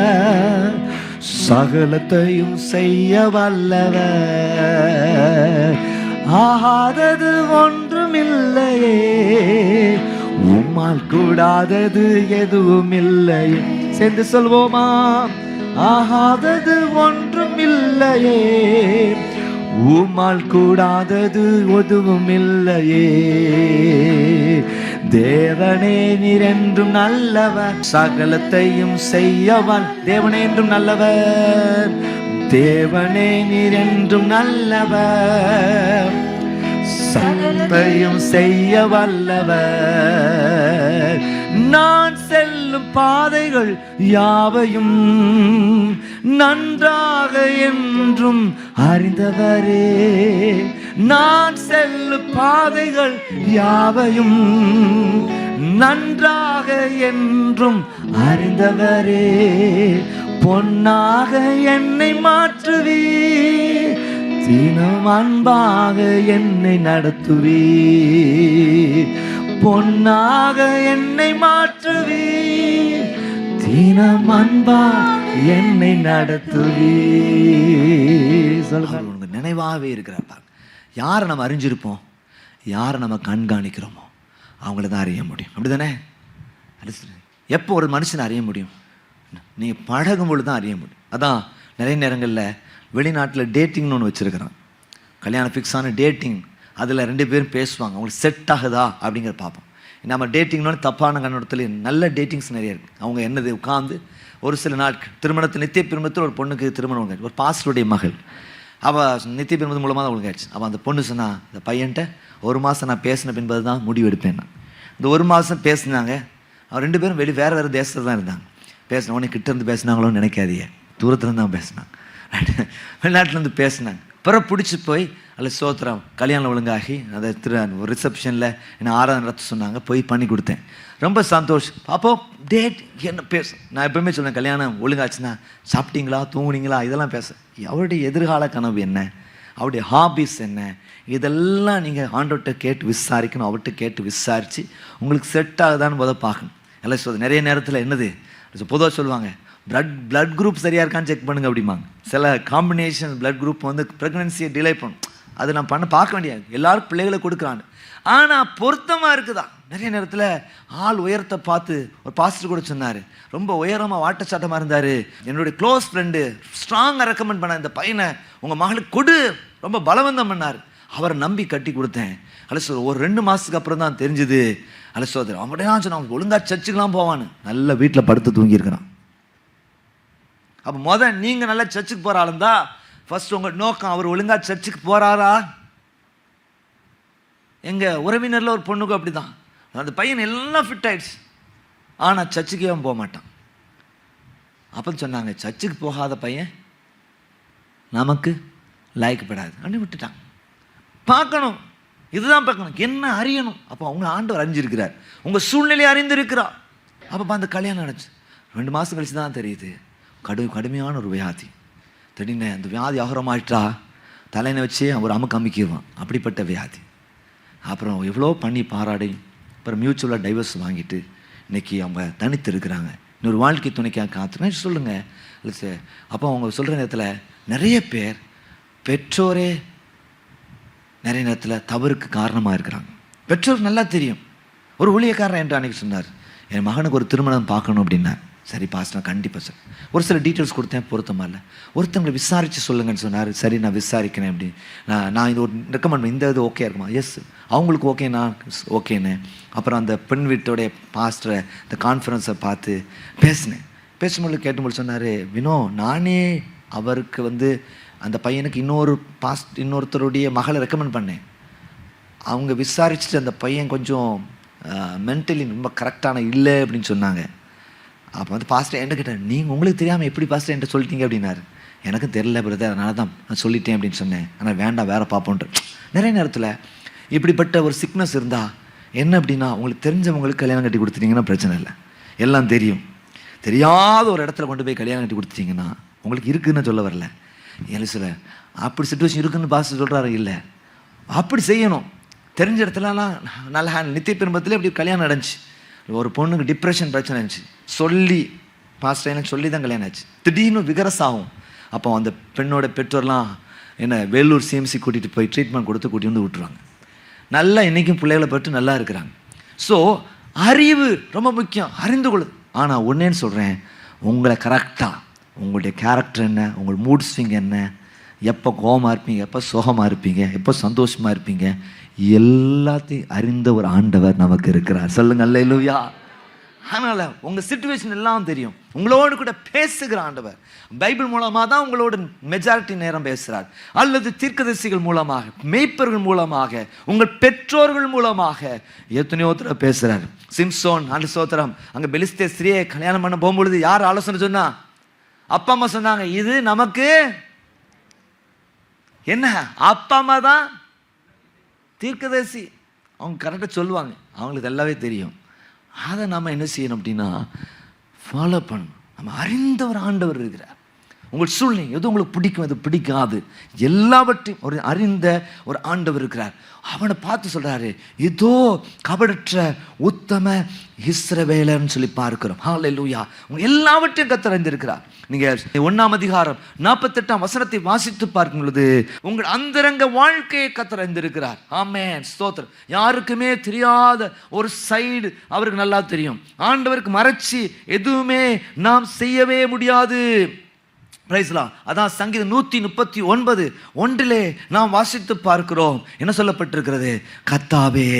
Speaker 2: சகலத்தையும் செய்ய வல்லவர், ஆகாதது ஒன்றுமில்லையே, உம்மால் கூடாதது எதுவும் இல்லையே. சேர்ந்து சொல்வோமா, ஆகாதது ஒன்றுமில்லையே, உம்மால் கூடாதது எதுவும் இல்லையே. தேவனே நீர் என்றும் நல்லவர், சகலத்தையும் செய்யவன். தேவனே என்றும் நல்லவர், தேவனே நீர் என்றும் நல்லவர், சகலத்தையும் செய்ய வல்லவர். நான் செல்லும் பாதைகள் யாவையும் நன்றாக என்றும் அறிந்தவரே. நான் செல்லும் பாதைகள் யாவையும் நன்றாக என்றும் அறிந்தவரே. பொன்னாக என்னை மாற்றுவி, தினம் அன்பாக என்னை நடத்துவி. பொன்னாக என்னை மாற்றுவி, தினம் அன்பாக என்னை நடத்துவி. சொல்லுங்க, உங்க நினைவாகவே இருக்கிறார். யாரை நம்ம அறிஞ்சிருப்போம், யாரை நம்ம கண்காணிக்கிறோமோ அவங்கள தான் அறிய முடியும். அப்படி தானே? எப்போ ஒரு மனுஷனை அறிய முடியும்? நீங்கள் பழகும் பொழுது தான் அறிய முடியும். அதான் நிறைய நேரங்களில் வெளிநாட்டில் டேட்டிங்னு ஒன்று வச்சுருக்கிறான். கல்யாணம் ஃபிக்ஸான டேட்டிங், அதில் 2 பேரும் பேசுவாங்க, அவங்களுக்கு செட் ஆகுதா அப்படிங்கிற பார்ப்போம். நம்ம டேட்டிங்னு தப்பான கண்ணோட்டத்தில் நல்ல டேட்டிங்ஸ் நிறைய இருக்குது. அவங்க என்னது உட்காந்து ஒரு சில நாட்கள் திருமணத்தில் நித்திய திருமணத்தில் ஒரு பொண்ணுக்கு திருமணம், ஒரு பாஸ்டருடைய மகள் அவள் நித்திய பெருமது மூலமாக தான் ஒழுங்காயிடுச்சு. அப்போ அந்த பொண்ணு சொன்னா, இந்த பையன்ட்ட 1 மாதம் நான் பேசின பின்பது தான் முடிவு எடுப்பேன். இந்த 1 மாதம் பேசினாங்க. அவன் 2 பேரும் வேறு தேசத்தில் தான் இருந்தாங்க. பேசின உடனே கிட்ட இருந்து பேசினாங்களோன்னு நினைக்காதீங்க, தூரத்துலேருந்து தான் பேசினாங்க. வெளிநாட்டிலேருந்து பேசினாங்க. பிறகு பிடிச்சி போய் அதில் சோத்திரம் கல்யாணம் ஒழுங்காகி அதை ரிசப்ஷனில் என்ன ஆராதனை நடத்த சொன்னாங்க. போய் பண்ணி கொடுத்தேன். ரொம்ப சந்தோஷம். அப்போ டேட் என்ன பேச, நான் எப்பவுமே சொல்லுவேன், கல்யாணம் ஒழுங்காச்சுன்னா சாப்பிட்டீங்களா தூங்குனீங்களா இதெல்லாம் பேச. அவருடைய எதிர்கால கனவு என்ன, அவருடைய ஹாபிஸ் என்ன, இதெல்லாம் நீங்கள் ஆண்டவர்கிட்ட கேட்டு விசாரிக்கணும். அவர்கிட்ட கேட்டு விசாரித்து உங்களுக்கு செட் ஆகுதான்னு பார்க்கணும். எல்லாம் சொல்லுது. நிறைய நேரத்தில் என்னது பொதுவாக சொல்லுவாங்க, பிளட் குரூப் சரியாக இருக்கான்னு செக் பண்ணுங்க அப்படிம்பாங்க. சில காம்பினேஷன் பிளட் குரூப் வந்து ப்ரெக்னன்சியை டிலே பண்ணும். அது நான் பார்க்க வேண்டியது. எல்லாரும் பிள்ளைகளை கொடுக்குறாங்க, ஆனால் பொருத்தமாக இருக்குதா? நிறைய நேரத்தில் ஆள் உயரத்தை பார்த்து ஒரு பாஸ்டர் கூட சொன்னார், ரொம்ப உயரமாக வாட்டச்சாட்டமாக இருந்தார், என்னுடைய க்ளோஸ் ஃப்ரெண்டு ஸ்ட்ராங்காக ரெக்கமெண்ட் பண்ண இந்த பையனை உங்கள் மகளுக்கு கொடு, ரொம்ப பலவந்தம் பண்ணார். அவரை நம்பி கட்டி கொடுத்தேன். அலசோ ஒரு 2 மாதத்துக்கு அப்புறம் தான் தெரிஞ்சுது. அலசோதர் அவன்கிட்ட தான் சொன்னான், ஒழுங்காக சர்ச்சுக்கெலாம் போவான்னு. நல்ல வீட்டில் படுத்து தூங்கியிருக்கிறான். அப்போ நீங்கள் நல்லா சர்ச்சுக்கு போகிற ஆளுந்தா ஃபர்ஸ்ட் உங்கள் நோக்கம், அவர் ஒழுங்காக சர்ச்சுக்கு போகிறாரா? எங்கள் உறவினரில் ஒரு பொண்ணுக்கும் அப்படி தான். அந்த பையன் எல்லாம் ஃபிட் ஆயிடுச்சு, ஆனால் சர்ச்சுக்கே அவன் போக மாட்டான். அப்போ சொன்னாங்க, சர்ச்சுக்கு போகாத பையன் நமக்கு லாய்க்கப்படாது அப்படின்னு விட்டுட்டான். பார்க்கணும், இதுதான் பார்க்கணும், என்ன அறியணும். அப்போ அவங்க ஆண்டவர் அறிஞ்சிருக்கிறார், உங்கள் சூழ்நிலையை அறிந்திருக்கிறார். அப்போ அந்த கல்யாணம் நடந்துச்சு. 2 மாதம் கழிச்சு தான் தெரியுது கடுமையான ஒரு வியாதி. திடீர்னு அந்த வியாதி அகரமாயிட்டா தலையினை வச்சே ஒரு அமுக்கிடுவான், அப்படிப்பட்ட வியாதி. அப்புறம் எவ்வளோ பண்ணி பாராடி அப்புறம் மியூச்சுவலாக டைவர்ஸ் வாங்கிட்டு இன்றைக்கி அவங்க தனித்து இருக்கிறாங்க. இன்னொரு வாழ்க்கை துணைக்காக காத்துன்னு சொல்லுங்கள். இல்லை சார். அப்போ அவங்க சொல்கிற நேரத்தில் நிறைய பேர் பெற்றோரே நிறைய நேரத்தில் தவறுக்கு காரணமாக இருக்கிறாங்க. பெற்றோருக்கு நல்லா தெரியும். ஒரு ஊழியக்காரன் என்று அன்றைக்கி சொன்னார், என் மகனுக்கு ஒரு திருமணம் பார்க்கணும் அப்படின்னா. சரி பாஸ்டர், கண்டிப்பாக சார். ஒரு சில டீட்டெயில்ஸ் கொடுத்தேன், பொருத்தமாக இல்லை. ஒருத்தவங்களை விசாரித்து சொல்லுங்கன்னு சொன்னார். சரி நான் விசாரிக்கிறேன் அப்படி. நான் இது ஒரு ரெக்கமெண்ட் பண்ணேன், இந்த இது ஓகே இருக்குமா? எஸ், அவங்களுக்கு ஓகே, நான் ஓகேன்னு. அப்புறம் அந்த பெண் வீட்டோடைய பாஸ்டரை இந்த கான்ஃபரன்ஸை பார்த்து பேசினேன். பேசும்போது கேட்டும்போது சொன்னார், வினோ நானே அவருக்கு வந்து அந்த பையனுக்கு இன்னொருத்தருடைய மகளை ரெக்கமெண்ட் பண்ணேன். அவங்க விசாரிச்சுட்டு அந்த பையன் கொஞ்சம் மென்டலி ரொம்ப கரெக்டான இல்லை அப்படின்னு சொன்னாங்க. அப்போ வந்து பாஸ்டர் என்கிட்ட கேட்டார், நீங்கள் உங்களுக்கு தெரியாமல் எப்படி பாஸ்டர் என்கிட்ட சொல்லிட்டீங்க அப்படின்னாரு. எனக்கும் தெரியல பிரதர், அதனால தான் நான் சொல்லிட்டேன் அப்படின்னு சொன்னேன். ஆனால் வேண்டாம், வேறு பார்ப்போன்ற. நிறைய நேரத்தில் இப்படிப்பட்ட ஒரு சிக்னஸ் இருந்தால் என்ன அப்படின்னா, உங்களுக்கு தெரிஞ்சவங்களுக்கு கல்யாணம் கட்டி கொடுத்துட்டீங்கன்னா பிரச்சனை இல்லை, எல்லாம் தெரியும். தெரியாத ஒரு இடத்துல கொண்டு போய் கல்யாணம் கட்டி கொடுத்துட்டிங்கன்னா உங்களுக்கு இருக்குதுன்னு சொல்ல வரல. இல்லை சில அப்படி சுச்சுவேஷன் இருக்குதுன்னு பாஸ்டர் சொல்கிறாரு. இல்லை, அப்படி செய்யணும். தெரிஞ்ச இடத்துலலாம் நல்ல நித்திய பெரும்பத்தில் இப்படி கல்யாணம் நடந்துச்சு. ஒரு பொண்ணுக்கு டிப்ரெஷன் பிரச்சனை இருந்துச்சு. சொல்லி பாஸ்டர் எனக்கு சொல்லி தான் கல்யாணம் ஆச்சு. திடீர்னு விகரஸ் ஆகும். அப்போ அந்த பெண்ணோட பெற்றோர்லாம் என்ன வேலூர் சிஎம்சி கூட்டிகிட்டு போய் ட்ரீட்மெண்ட் கொடுத்து கூட்டி வந்து விட்டுருவாங்க. நல்லா இன்றைக்கும் பிள்ளைகளை பற்றி நல்லா இருக்கிறாங்க. ஸோ அறிவு ரொம்ப முக்கியம், அறிந்து கொள்ளுது. ஆனால் ஒன்றேன்னு சொல்கிறேன், உங்களை கரெக்டாக உங்களுடைய கேரக்டர் என்ன, உங்கள் மூட் ஸ்விங் என்ன, எப்போ கோபமாக இருப்பீங்க, எப்போ சோகமாக இருப்பீங்க, எப்போ சந்தோஷமாக இருப்பீங்க, எல்லாத்தையும் அறிந்த ஒரு ஆண்டவர் நமக்கு இருக்கிறார். சொல்லுங்க அல்லேலூயா. அதனால் உங்கள் சிச்சுவேஷன் எல்லாம் தெரியும். உங்களோடு கூட பேசுகிற ஆண்டவர் பைபிள் மூலமாக தான் உங்களோட மெஜாரிட்டி நேரம் பேசுகிறார், அல்லது தீர்க்கதரிசிகள் மூலமாக, மேய்ப்பர்கள் மூலமாக, உங்கள் பெற்றோர்கள் மூலமாக எத்தனையோ தடவை பேசுகிறார். சிம்சோன் ஆண்டு சோத்திரம் அங்கே பெலிஸ்தே ஸ்திரியை கல்யாணம் பண்ண போகும்பொழுது யார் ஆலோசனை சொன்னா? அப்பா அம்மா சொன்னாங்க. இது நமக்கு என்ன, அப்பா அம்மா தான் தீர்க்கதரிசி, அவங்க கரெக்டாக சொல்லுவாங்க, அவங்களுக்கு எல்லாமே தெரியும். அதை நம்ம என்ன செய்யணும் அப்படின்னா ஃபாலோ பண்ணணும். நம்ம அறிந்த ஒரு ஆண்டவர் இருக்கிறார். உங்கள் சூழ்நிலை எது உங்களுக்கு பிடிக்கும், எது பிடிக்காது, எல்லாவற்றையும் ஒரு அறிந்த ஒரு ஆண்டவர் இருக்கிறார். அவனை பார்த்து சொல்கிறாரு, இதோ கபடற்ற உத்தம இஸ்ரவேலன்னு சொல்லி பார்க்கிறோம். ஹல்லேலூயா. உங்கள் எல்லாவற்றையும் கர்த்தர் அறிந்திருக்கிறார். நீங்கள் 1ஆம் அதிகாரம் 48ஆம் வசனத்தை வாசித்து பார்க்கும் பொழுது உங்கள் அந்தரங்க வாழ்க்கையை கர்த்தர் அறிந்திருக்கிறார். ஆமென், ஸ்தோத்திரம். யாருக்குமே தெரியாத ஒரு சைடு அவருக்கு நல்லா தெரியும். ஆண்டவருக்கு மறைச்சி எதுவுமே நாம் செய்யவே முடியாது. பிரைஸ்லாம். அதான் சங்கீதம் 139:1 நாம் வாசித்து பார்க்கிறோம். என்ன சொல்லப்பட்டிருக்கிறது? கர்த்தாவே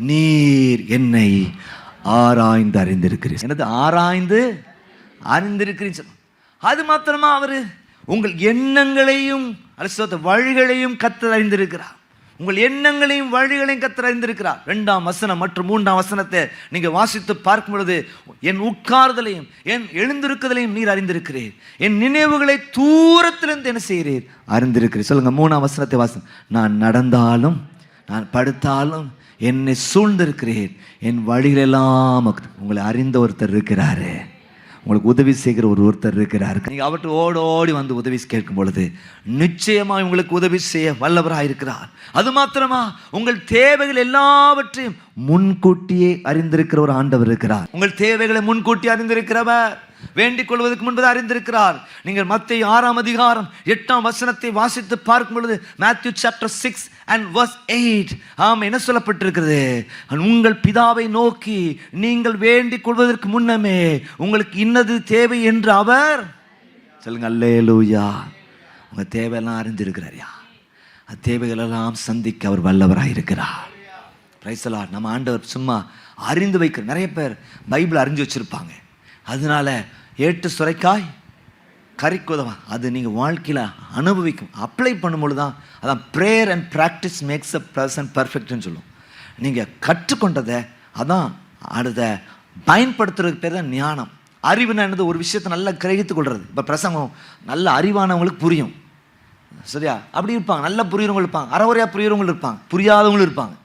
Speaker 2: நீர் என்னை ஆராய்ந்து அறிந்திருக்கிறீர். என்னது ஆராய்ந்து அறிந்திருக்கிறீர்? அது மாத்திரமா? அவரு உங்கள் எண்ணங்களையும் அல்ல வழிகளையும் கர்த்தர் அறிந்திருக்கிறார். உங்கள் எண்ணங்களையும் வழிகளையும் கர்த்தர் அறிந்திருக்கிறார். 2ஆம் வசனம் மற்றும் 3ஆம் வசனத்தை நீங்கள் வாசித்து பார்க்கும் பொழுது, என் உட்கார்தலையும் என் எழுந்திருக்குதலையும் நீர் அறிந்திருக்கிறீர், என் நினைவுகளை தூரத்திலிருந்து என்ன செய்கிறீர் அறிந்திருக்கிறீர். சொல்லுங்க 3ஆம் வசனத்தை வாசி. நான் நடந்தாலும் நான் படுத்தாலும் என்னை சூழ்ந்திருக்கிறீர், என் வழிகளெல்லாம் உங்களை அறிந்த ஒருத்தர் இருக்கிறாரு, உங்களுக்கு உதவி செய்கிற ஒருத்தர் இருக்கிறார். நீங்கள் அவற்றை ஓடி வந்து உதவி கேட்கும் பொழுது நிச்சயமாக உங்களுக்கு உதவி செய்ய வல்லவராக இருக்கிறார். அது மாத்திரமா, உங்கள் தேவைகள் எல்லாவற்றையும் முன்கூட்டியே அறிந்திருக்கிற ஒரு ஆண்டவர் இருக்கிறார். உங்கள் தேவைகளை முன்கூட்டி அறிந்திருக்கிறவர், வேண்டிக் கொள்வதற்கு முன்பது அறிந்திருக்கிறார். நீங்கள் மத்தேயு 6ஆம் அதிகாரம் 8ஆம் வசனத்தை வாசித்து பார்க்கும் பொழுது, Matthew chapter 6 and verse 8, என்ன சொல்லப்பட்டிருக்கிறது? உங்கள் பிதாவை நோக்கி நீங்கள் வேண்டிக் கொள்வதற்கு முன்னமே உங்களுக்கு இன்னது தேவை என்று அவர் சொல்லுங்க. அல்லேலூயா. உங்க தேவையெல்லாம் அறிந்திருக்கிறாரியா. அந்த தேவைகளெல்லாம் சந்திக்க அவர் வல்லவராக இருக்கிறார். Praise the Lord. நம்ம ஆண்டவர் சும்மா அறிந்து வைக்கிற, நிறைய பேர் பைபிள் அறிஞ்சு வச்சிருப்பாங்க, அதனால ஏட்டு சுரைக்காய் கறிக்குதவா, அது நீங்கள் வாழ்க்கையில் அனுபவிக்கும் அப்ளை பண்ணும்பொழுது தான். அதான் prayer and practice makes a person பர்ஃபெக்ட்னு சொல்லும். நீங்கள் கற்றுக்கொண்டதை அதான் அதை பயன்படுத்துறதுக்கு பேர் தான் ஞானம். அறிவுனா என்னது? ஒரு விஷயத்தை நல்லா கிரகித்து கொள்வது. இப்போ பிரசங்கம் நல்ல அறிவானவங்களுக்கு புரியும், சரியா? அப்படி இருப்பாங்க, நல்லா புரியுறவங்க இருப்பாங்க, அறகுறையாக புரியுறவங்களும் இருப்பாங்க, புரியாதவங்களும் இருப்பாங்க.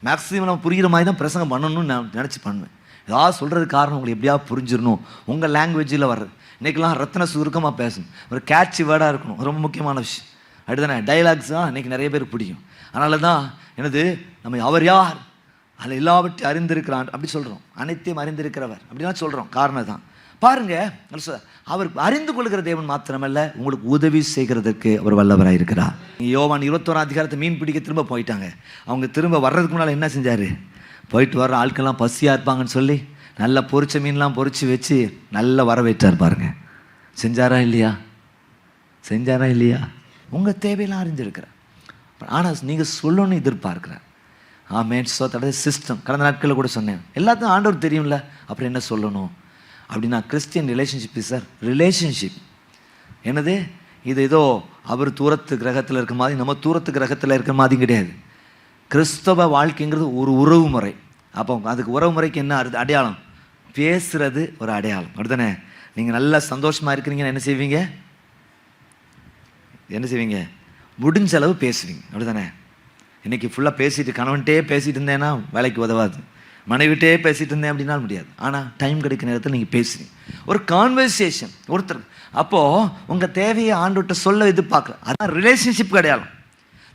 Speaker 2: மேக்ஸிமம் நம்ம புரிகிற மாதிரி தான் பிரசங்கம் பண்ணணும்னு நான் நினச்சி பண்ணுவேன். ஏதாவது சொல்கிறதுக்கு காரணம் உங்களுக்கு எப்படியாவது புரிஞ்சிடணும், உங்கள் லாங்குவேஜில் வர்றது. இன்றைக்கெல்லாம் ரத்ன சுருக்கமாக பேசணும், ஒரு கேட்சி வேர்டாக இருக்கணும், ரொம்ப முக்கியமான விஷயம். அப்படிதானே? டைலாக்ஸ் தான் இன்றைக்கி நிறைய பேருக்கு பிடிக்கும். அதனால தான் என்னது, நம்ம அவர் யார், அதில் எல்லாவற்றையும் அறிந்திருக்கிறான் அப்படி சொல்கிறோம், அனைத்தையும் அறிந்திருக்கிறவர் அப்படிலாம் சொல்கிறோம். காரணம் தான் பாருங்கள், அவர் அறிந்து கொள்கிற தேவன் மாத்திரமல்ல, உங்களுக்கு உதவி செய்கிறதுக்கு அவர் வல்லவராக இருக்கிறார். யோவான் 21ஆம் அதிகாரத்தை மீன் பிடிக்க திரும்ப போயிட்டாங்க. அவங்க திரும்ப வர்றதுக்கு முன்னால் என்ன செஞ்சார்? போயிட்டு வர்ற ஆட்கள்லாம் பசியாக இருப்பாங்கன்னு சொல்லி நல்ல பொரிச்ச மீன்லாம் பொரிச்சு வச்சு நல்லா வரவேற்றார். பாருங்க, செஞ்சாரா இல்லையா? செஞ்சாரா இல்லையா? உங்கள் தேவையெல்லாம் அறிஞ்சிருக்கிறார். ஆனால் நீங்கள் சொல்லணும்னு எதிர்பார்க்குறேன். தடவை சிஸ்டம் கடந்த நாட்களில் கூட சொன்னேன், எல்லாத்தையும் ஆண்டவர் தெரியும்ல, அப்புறம் என்ன சொல்லணும் அப்படின்னா, Christian relationship is sir relationship. என்னது இது? ஏதோ அவர் தூரத்து கிரகத்தில் இருக்கிற மாதிரி நம்ம தூரத்து கிரகத்தில் இருக்கிற மாதிரி கிடையாது. கிறிஸ்தவ வாழ்க்கைங்கிறது ஒரு உறவு முறை. அப்போ அதுக்கு உறவு முறைக்கு என்ன அடையாளம்? பேசுறது ஒரு அடையாளம், அப்படித்தானே? நீங்கள் நல்லா சந்தோஷமாக இருக்கிறீங்கன்னு என்ன செய்வீங்க? என்ன செய்வீங்க? முடிஞ்ச அளவு பேசுவீங்க, அப்படித்தானே? இன்றைக்கி ஃபுல்லாக பேசிட்டு கணவன்கிட்டே பேசிகிட்டு இருந்தேன்னா வேலைக்கு உதவாது, மனைவிட்டே பேசிகிட்டு இருந்தேன் அப்படின்னாலும் முடியாது. ஆனால் டைம் கிடைக்கிற நேரத்தில் நீங்கள் பேசுவீங்க, ஒரு கான்வர்சேஷன் ஒருத்தர். அப்போது உங்கள் தேவையை ஆண்டவர்கிட்ட சொல்ல எதிர்பார்க்குறேன். அதான் ரிலேஷன்ஷிப் அடையாளம்.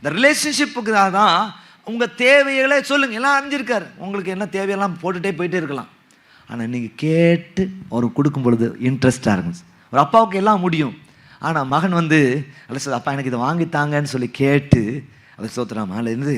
Speaker 2: இந்த ரிலேஷன்ஷிப்புக்கு தான் உங்கள் தேவைகளை சொல்லுங்கள். எல்லாம் அறிஞ்சிருக்காரு, உங்களுக்கு என்ன தேவையெல்லாம் போட்டுகிட்டே போயிட்டே இருக்கலாம். ஆனால் நீங்கள் கேட்டு அவர் கொடுக்கும் பொழுது இன்ட்ரெஸ்டாக இருக்கும். ஒரு அப்பாவுக்கு எல்லாம் முடியும், ஆனால் மகன் வந்து அல்ல சார் அப்பா எனக்கு இதை வாங்கித்தாங்கன்னு சொல்லி கேட்டு அதை சோத்துறாம அதுலேருந்து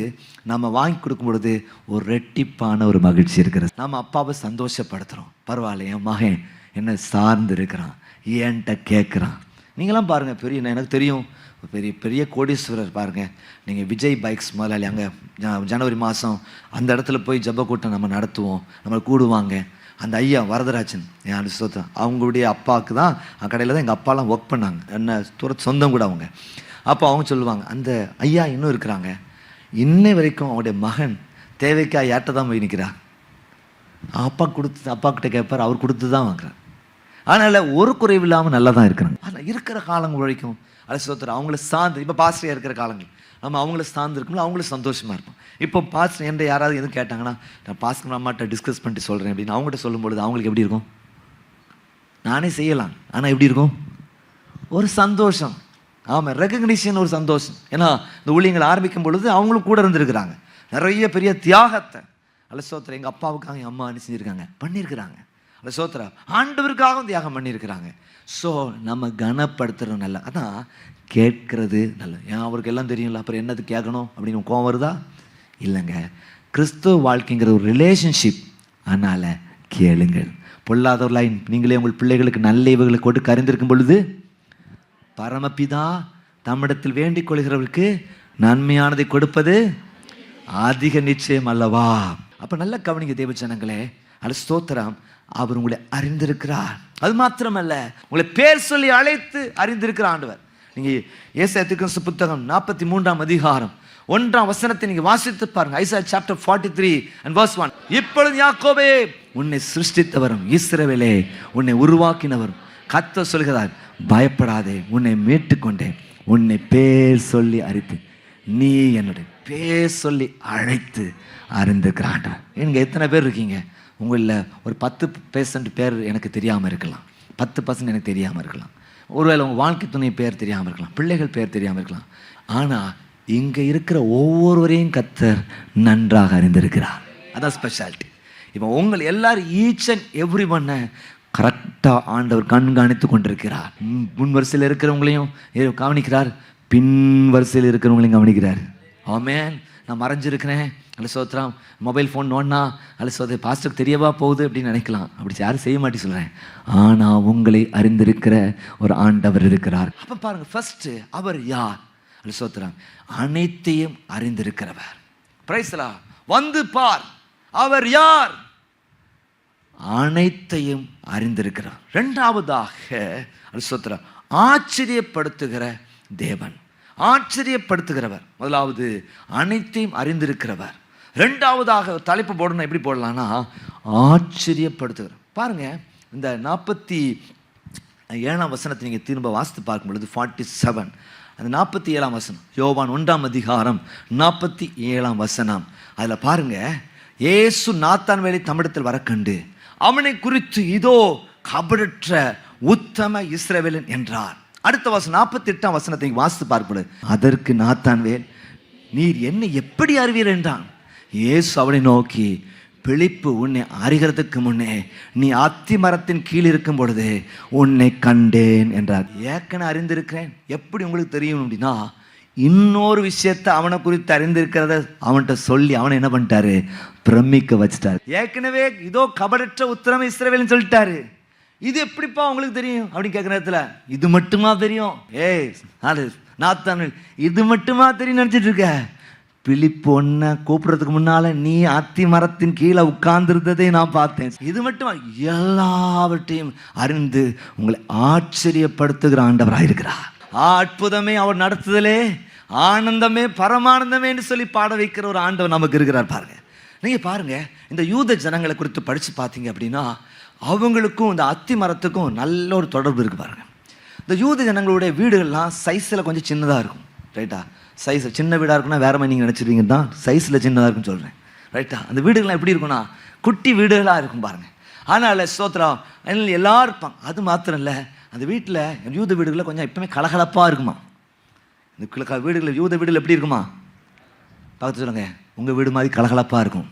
Speaker 2: நம்ம வாங்கி கொடுக்கும் பொழுது ஒரு ரெட்டிப்பான ஒரு மகிழ்ச்சி இருக்கிறது. நம்ம அப்பாவை சந்தோஷப்படுத்துகிறோம். பரவாயில்ல, என் மகன் என்ன சார்ந்து இருக்கிறான், ஏன்ட்ட கேட்குறான். நீங்களாம் பாருங்கள், பெரிய எனக்கு தெரியும் பெரிய பெரிய கோடீஸ்வரர் பாருங்கள், நீங்கள் விஜய் பைக்ஸ் முதலாளி, அங்கே ஜனவரி மாதம் அந்த இடத்துல போய் ஜப கூட்டம் நம்ம நடத்துவோம், நம்மளை கூடுவாங்க. அந்த ஐயா வரதராஜன் என் சொத்தம், அவங்களுடைய அப்பாவுக்கு தான் கடையில் தான் எங்கள் அப்பாலாம் ஒர்க் பண்ணாங்க, என்ன சொந்தம் கூட அவங்க. அப்போ அவங்க சொல்லுவாங்க, அந்த ஐயா இன்னும் இருக்கிறாங்க, இன்னை வரைக்கும் அவங்களுடைய மகன் தேவைக்கா ஏட்ட தான் போய் நிற்கிறா, அப்பா கிட்ட கேட்பார், அவர் கொடுத்து தான் வாங்குறார். அதனால் ஒரு குறைவு இல்லாமல் நல்லா தான் இருக்கிறாங்க. ஆனால் இருக்கிற காலங்கள் வரைக்கும் அலசோத்தர் அவங்கள சார்ந்து, இப்போ பாஸ்டரியாக இருக்கிற காலங்கள் நம்ம அவங்கள சார்ந்து இருக்கும்போது அவங்களும் சந்தோஷமாக இருப்போம். இப்போ பாஸ்டர் என்ற யாராவது எதுவும் கேட்டாங்கன்னா, நான் பாஸ்டர் அம்மாட்ட டிஸ்கஸ் பண்ணிட்டு சொல்கிறேன் அப்படின்னு அவங்ககிட்ட சொல்லும்பொழுது அவங்களுக்கு எப்படி இருக்கும்? நானே செய்யலாம், ஆனால் எப்படி இருக்கும்? ஒரு சந்தோஷம். ஆமாம், ரெகக்னிஷன், ஒரு சந்தோஷம். ஏன்னா இந்த ஊழியங்களை ஆரம்பிக்கும் பொழுது அவங்களும் கூட இருந்திருக்கிறாங்க, நிறைய பெரிய தியாகத்தை அலசோத்திரம் எங்கள் அப்பாவுக்காக என் அம்மா செஞ்சுருக்காங்க, பண்ணியிருக்கிறாங்க. அலசோத்திரம் ஆண்டவருக்காகவும் தியாகம் பண்ணியிருக்கிறாங்க. ஸோ நம்ம கனப்படுத்துகிறோம் நல்லா, அதான் கேட்கறது நல்லது. ஏன் அவருக்கு எல்லாம் தெரியும்ல, அப்புறம் என்னது கேட்கணும் அப்படின்னு கோவம் வருதா? இல்லைங்க, கிறிஸ்துவ வாழ்க்கைங்கிற ஒரு ரிலேஷன்ஷிப். அதனால் கேளுங்கள். பொல்லாதவர்களாய் நீங்களே உங்கள் பிள்ளைகளுக்கு நல்ல இவைகளை கொடுக்க அறிந்திருக்கும் பொழுது பரமபிதா தம்மிடத்தில் வேண்டிக் கொள்கிறவர்களுக்கு நன்மையானதை கொடுப்பது அதிக நிச்சயம் அல்லவா? அப்போ நல்ல கவனிங்க தேவ ஜனங்களே. அது ஸ்தோத்திரம், அவர் உங்களை அறிந்திருக்கிறார். அது மாத்திரமல்ல, உங்களை பேர் சொல்லி அழைத்து அறிந்திருக்கிற ஆண்டவர். நீங்கள் ஏசாயா தீர்க்கதரிசி புத்தகம் 43ஆம் அதிகாரம் 1ஆம் வசனத்தை நீங்க வாசித்து பாருங்க. Isaiah chapter 43 and verse 1. இப்பொழுது யாக்கோபே, உன்னை சிருஷ்டித்தவரும் இஸ்ரவேலே, உன்னை உருவாக்கினவரும் கர்த்தர் சொல்கிறார், பயப்படாதே, உன்னை மீட்டுக்கொண்டேன், உன்னை பேர் சொல்லி அறித்து, நீ என்னுடைய பேர் சொல்லி அழைத்து அறிந்திருக்கிறான். நீங்க எத்தனை பேர் இருக்கீங்க? உங்களில் ஒரு 10% பேர் எனக்கு தெரியாமல் இருக்கலாம், 10% எனக்கு தெரியாமல் இருக்கலாம், ஒருவேளை உங்கள் வாழ்க்கை துணை பேர் தெரியாமல் இருக்கலாம், பிள்ளைகள் பேர் தெரியாமல் இருக்கலாம். ஆனால் இங்கே இருக்கிற ஒவ்வொருவரையும் கர்த்தர் நன்றாக அறிந்திருக்கிறார். அதான் ஸ்பெஷாலிட்டி. இப்போ உங்கள் எல்லாரும் ஈச் அண்ட் எவ்ரி ஒன்னை கரெக்டாக ஆண்டவர் கண்காணித்து கொண்டிருக்கிறார். முன் வரிசையில் இருக்கிறவங்களையும் கவனிக்கிறார், பின் வரிசையில் இருக்கிறவங்களையும் கவனிக்கிறார். ஆமென். நான் மறைஞ்சிருக்கிறேன், அல்ல சோத்ராம், மொபைல் ஃபோன் நோன்னா அல்ல சோதரை பாஸ்டருக்கு தெரியவா போகுது அப்படின்னு நினைக்கலாம். அப்படி யாரும் செய்ய மாட்டேன் சொல்கிறேன். ஆனால் உங்களை அறிந்திருக்கிற ஒரு ஆண்டவர் இருக்கிறார். அப்போ பாருங்கள், ஃபர்ஸ்ட் அவர் யார்? அல்ல சோத்ராம், அனைத்தையும் அறிந்திருக்கிறவர். பிரைஸ்லா, வந்து பார், அவர் யார்? அனைத்தையும் அறிந்திருக்கிறவர். இரண்டாவதாக அல்ல சோத்ரா, ஆச்சரியப்படுத்துகிற தேவன், ஆச்சரியப்படுத்துகிறவர். முதலாவது அனைத்தையும் அறிந்திருக்கிறவர். ரெண்டாவதாக தலைப்பு போடணும், எப்படி போடலாம்னா ஆச்சரியப்படுத்துகிறவர். பாருங்க, இந்த 47ஆம் வசனத்தை நீங்கள் திரும்ப வாசித்து பார்க்கும் பொழுது 47, அந்த 47ஆம் வசனம், யோவான் 1ஆம் அதிகாரம் 47ஆம் வசனம். அதில் பாருங்க, இயேசு நாத்தான்வேலை தம்மிடத்தில் வர கண்டு அவனை குறித்து இதோ கபடற்ற உத்தம இஸ்ரவேலன் என்றார். அடுத்த வசனம் 48ஆம் வசனத்தை வாசித்து பார்க்கப்படுது. அதற்கு நாத்தான்வேல், நீர் என்னை எப்படி அறிவீர் என்றான். இயேசு அவனை நோக்கி, பிலிப்பு உன்னை அறிகிறதுக்கு முன்னே நீ அத்தி மரத்தின் கீழ் இருக்கும் பொழுது உன்னை கண்டேன் என்றார். ஏற்கனவே அறிந்திருக்கிறேன். எப்படி உங்களுக்கு தெரியும் அப்படின்னா, இன்னொரு விஷயத்தை அவனை குறித்து அறிந்திருக்கிறத அவன்கிட்ட சொல்லி அவனை என்ன பண்ணிட்டாரு, பிரமிக்க வச்சுட்டாரு. ஏற்கனவே இதோ கபடற்ற உத்தம இஸ்ரவேல்னு சொல்லிட்டாரு. இது எப்படிப்பா உங்களுக்கு தெரியும் அப்படின்னு கேட்குற நேரத்தில், இது மட்டுமா தெரியும்? நாத்தான்வேல், இது மட்டுமா தெரியும் நினச்சிட்டு இருக்க? பிலிப்பு ஒன்றை கூப்பிடுறதுக்கு முன்னால நீ அத்தி மரத்தின் கீழே உட்கார்ந்துருந்ததை நான் பார்த்தேன். இது மட்டுமா? எல்லாவற்றையும் அறிந்து உங்களை ஆச்சரியப்படுத்துகிற ஆண்டவராக இருக்கிறார். அற்புதமே அவர் நடத்துதலே, ஆனந்தமே பரமானந்தமே என்று சொல்லி பாட வைக்கிற ஒரு ஆண்டவர் நமக்கு இருக்கிறார். பாருங்க, நீங்க பாருங்க, இந்த யூத ஜனங்களை குறித்து படிச்சு பார்த்தீங்க அப்படின்னா, அவங்களுக்கும் இந்த அத்தி மரத்துக்கும் நல்ல ஒரு தொடர்பு இருக்குது. பாருங்கள், இந்த யூத ஜனங்களுடைய வீடுகள்லாம் சைஸில் கொஞ்சம் சின்னதாக இருக்கும். ரைட்டா? சைஸ் சின்ன வீடாக இருக்குன்னா வேறு மாதிரி நீங்கள் நினச்சிருவீங்க தான், சைஸில் சின்னதாக இருக்குன்னு சொல்கிறேன். ரைட்டா? அந்த வீடுகள்லாம் எப்படி இருக்குன்னா குட்டி வீடுகளாக இருக்கும் பாருங்கள். அதனால் ஸ்தோத்ரா எல்லோரும் இருப்பாங்க. அது மாத்திரம் இல்லை, அந்த வீட்டில் யூத வீடுகளில் கொஞ்சம் எப்பவுமே கலகலப்பாக இருக்குமா. இந்த வீடுகளில் யூத வீடுகள் எப்படி இருக்குமா? பார்த்து சொல்லுங்கள், உங்கள் வீடு மாதிரி கலகலப்பாக இருக்கும்.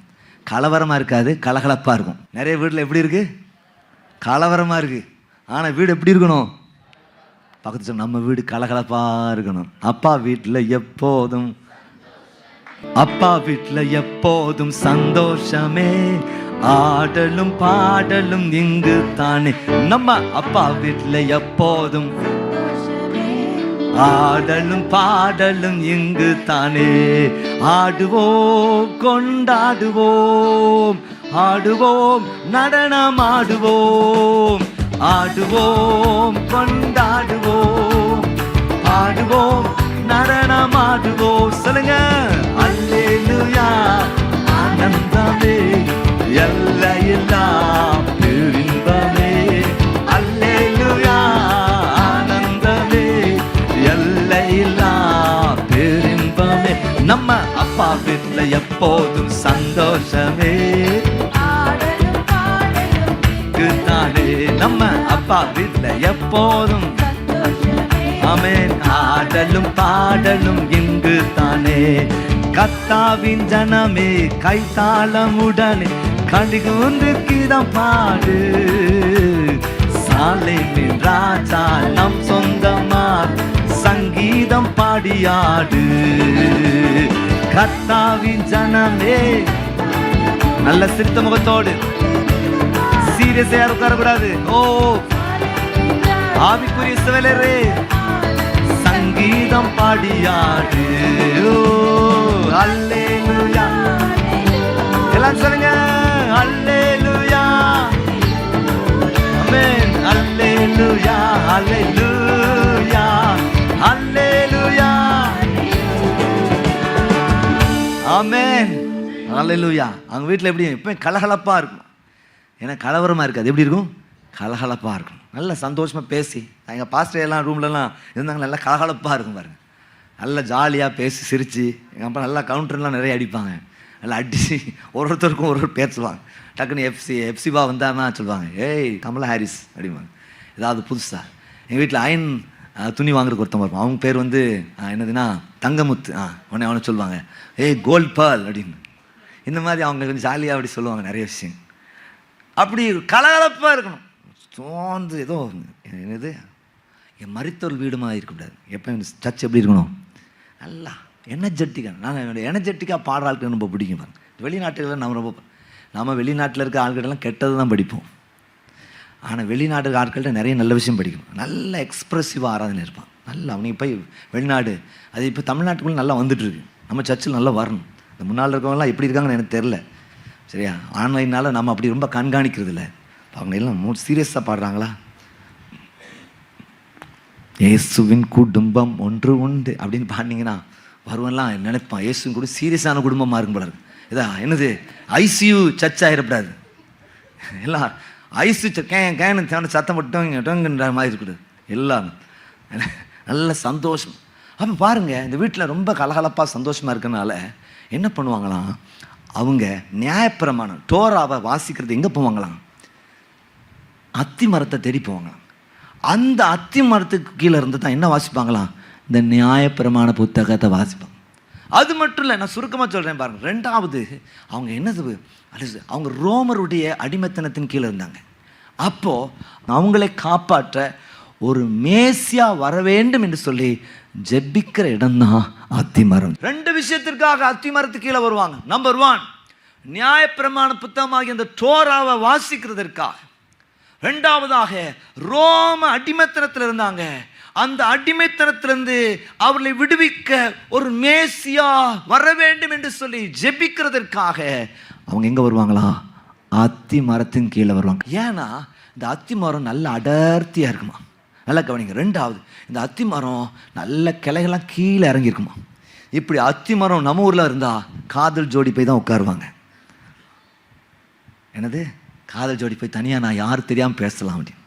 Speaker 2: கலவரமாக இருக்காது, கலகலப்பாக இருக்கும். நிறைய வீட்டில் எப்படி இருக்குது? கலவரமாக இருக்குது. ஆனால் வீடு எப்படி இருக்கணும்? பக்கத்து சொல்ல, நம்ம வீடு கலகலப்பாக இருக்கணும். அப்பா வீட்டில் எப்போதும் சந்தோஷமே, ஆடலும் பாடலும் இங்கு தானே. நம்ம அப்பா வீட்டில் எப்போதும் ஆடலும் பாடலும் இங்கு தானே. ஆடுவோம் கொண்டாடுவோம், ஆடுவோம் நடனம் ஆடுவோம், ஆடுவோம் கொண்டாடுவோம், ஆடுவோம் நடனம் ஆடுவோம். சொல்லுங்க, அல்லேலூயா, ஆனந்தமே, எல்லையில்லா பேரின்பமே. அல்லேலூயா, ஆனந்தமே, எல்லையில்லா பேரின்பமே. நம்ம அப்பா வீட்டில் எப்போதும் சந்தோஷமே, நம்ம அப்பா வீட்டில் எப்போதும் ஆமென், ஆடலும் பாடலும் இங்கு தானே. கர்த்தாவின் ஜனமே கைத்தாளமுடனே கடிகூர்ந்து கீதம் பாடு, சாலேமின் ராஜா நம் சொந்தமா சங்கீதம் பாடியாடு. கர்த்தாவின் ஜனமே, நல்ல சிரித்த முகத்தோடு, சீரியஸா யாரும் உட்காரக்கூடாது. ஓ ஆவிக்குரிய இஸ்ரவேலரே, சங்கீதம் பாடியாடு. ஓ அல்லேலூயா, எல்லாம் சொல்லுங்க, அல்லேலூயா, ஆமென், அல்லேலூயா, அல்லேலூயா, அல்லேலூயா. ஆமென். அல்லேலூயா. அவங்க வீட்டில் எப்படி எப்பவும் கலகலப்பாக இருக்கும். ஏன்னா கலவரமாக இருக்காது. எப்படி இருக்கும்? கலகலப்பாக இருக்கும். நல்ல சந்தோஷமாக பேசி, எங்கள் பாஸ்டர் எல்லாம் ரூம்லலாம் இருந்தாங்க, நல்லா கலகலப்பாக இருக்கும் பாருங்க. நல்லா ஜாலியாக பேசி சிரித்து, எங்கள் அப்பா நல்லா கவுண்டர்லாம் நிறைய அடிப்பாங்க. நல்லா அடித்து ஒருத்தருக்கும் ஒரு பேசுவாங்க. டக்குன்னு எஃப்சிபா வந்தாருன்னா சொல்லுவாங்க, ஏய் கமலா ஹாரிஸ் அப்படிம்பாங்க. ஏதாவது புதுசாக எங்கள் வீட்டில் அயன் துணி வாங்குறதுக்கு ஒருத்தவங்க இருப்பான். அவங்க பேர் வந்து என்னதுன்னா தங்கமுத்து. உடனே அவனை சொல்லுவாங்க, ஏய் கோல்ட் பால் அப்படின்னு. இந்த மாதிரி அவங்க கொஞ்சம் ஜாலியாக அப்படி சொல்லுவாங்க நிறைய விஷயம். அப்படி கலகலப்பாக இருக்கணும். சோர்ந்து ஏதோ என்னது என் மரித்தோர் வீடுமாக இருக்கக்கூடாது. எப்போ சர்ச் எப்படி இருக்கணும்? நல்லா எனர்ஜெட்டிக்காக. நான் என்னோடய எனர்ஜெட்டிக்காக பாடுற ஆட்கள் ரொம்ப பிடிக்கும் பாருங்க. வெளிநாட்டுகளில் நம்ம வெளிநாட்டில் இருக்க ஆட்கள்லாம் கெட்டது தான் படிப்போம். ஆனால் வெளிநாட்டு ஆட்கள்கிட்ட நிறைய நல்ல விஷயம் படிக்கணும். நல்ல எக்ஸ்ப்ரெசிவாக ஆராதனை இருப்பான். நல்லா அவனுக்கு போய் வெளிநாடு, அது இப்போ தமிழ்நாட்டுக்குள்ளே நல்லா வந்துட்டுருக்கு. நம்ம சர்ச்சில் நல்லா வரணும். இந்த முன்னால் இருக்கவங்களாம் எப்படி இருக்காங்கன்னு எனக்கு தெரில. சரியா? ஆன்லைனால் நம்ம அப்படி ரொம்ப கண்காணிக்கிறது இல்லை. அவங்க எல்லாம் சீரியஸாக பாடுறாங்களா? இயேசுவின் குடும்பம் ஒன்று உண்டு அப்படின்னு பாடினீங்கன்னா வருவெல்லாம் நினைப்பான், இயேசுவின் கூட சீரியஸான குடும்பமாக இருக்கும் போல இருக்கு. இதா என்னது ஐசியூ சர்ச் ஆகிடக்கூடாது. எல்லாம் ஐசியூ கேனு சத்தம் போட்டுங்கிற மாதிரி இருக்கக்கூடாது. எல்லாம் நல்ல சந்தோஷம். அப்போ பாருங்கள், இந்த வீட்டில் ரொம்ப கலகலப்பாக சந்தோஷமாக இருக்கனால என்ன பண்ணுவாங்களாம், அவங்க நியாயப்பிரமாணம் டோராவை வாசிக்கிறது எங்கே போவாங்களாம்? அத்தி மரத்தை தேடி போவாங்களாம். அந்த அத்தி மரத்துக்கு கீழே இருந்து தான் என்ன வாசிப்பாங்களாம்? இந்த நியாயப்பிரமாண புத்தகத்தை வாசிப்பாங்க. அது மட்டும் இல்லை, நான் சுருக்கமாக சொல்கிறேன் பாருங்கள். ரெண்டாவது, அவங்க என்னது, அவங்க ரோமருடைய அடிமைத்தனத்தின் கீழே இருந்தாங்க. அப்போது அவங்களை காப்பாற்ற ஒரு மேசியா வர வேண்டும் என்று சொல்லி ஜெபிக்கிற இடம்தான் அத்திமரம். ரெண்டு விஷயத்திற்காக அத்திமரத்துக்கு கீழே வருவாங்க. நம்பர் 1, நியாயப்பிரமாண புத்தகமாகிய அந்த டோராவை வாசிக்கிறதற்காக. ரெண்டாவதாக, ரோம அடிமைத்தனத்தில் இருந்தாங்க. அந்த அடிமைத்தனத்திலிருந்து அவர்களை விடுவிக்க ஒரு மேசியா வர வேண்டும் என்று சொல்லி ஜெபிக்கிறதற்காக அவங்க எங்க வருவாங்களா? அத்தி மரத்தின் கீழே வருவாங்க. ஏன்னா இந்த அத்தி மரம் நல்ல அடர்த்தியா இருக்குமா. நல்லா கவனிங்க. ரெண்டாவது, இந்த அத்தி மரம் நல்ல கிளைகள்லாம் கீழே இறங்கியிருக்குமா. இப்படி அத்தி மரம் நம்ம ஊரில் இருந்தால் காதல் ஜோடி போய் தான் உட்காருவாங்க. என்னது காதல் ஜோடி போய் தனியாக நான் யாரும் தெரியாமல் பேசலாம் அப்படின்னு.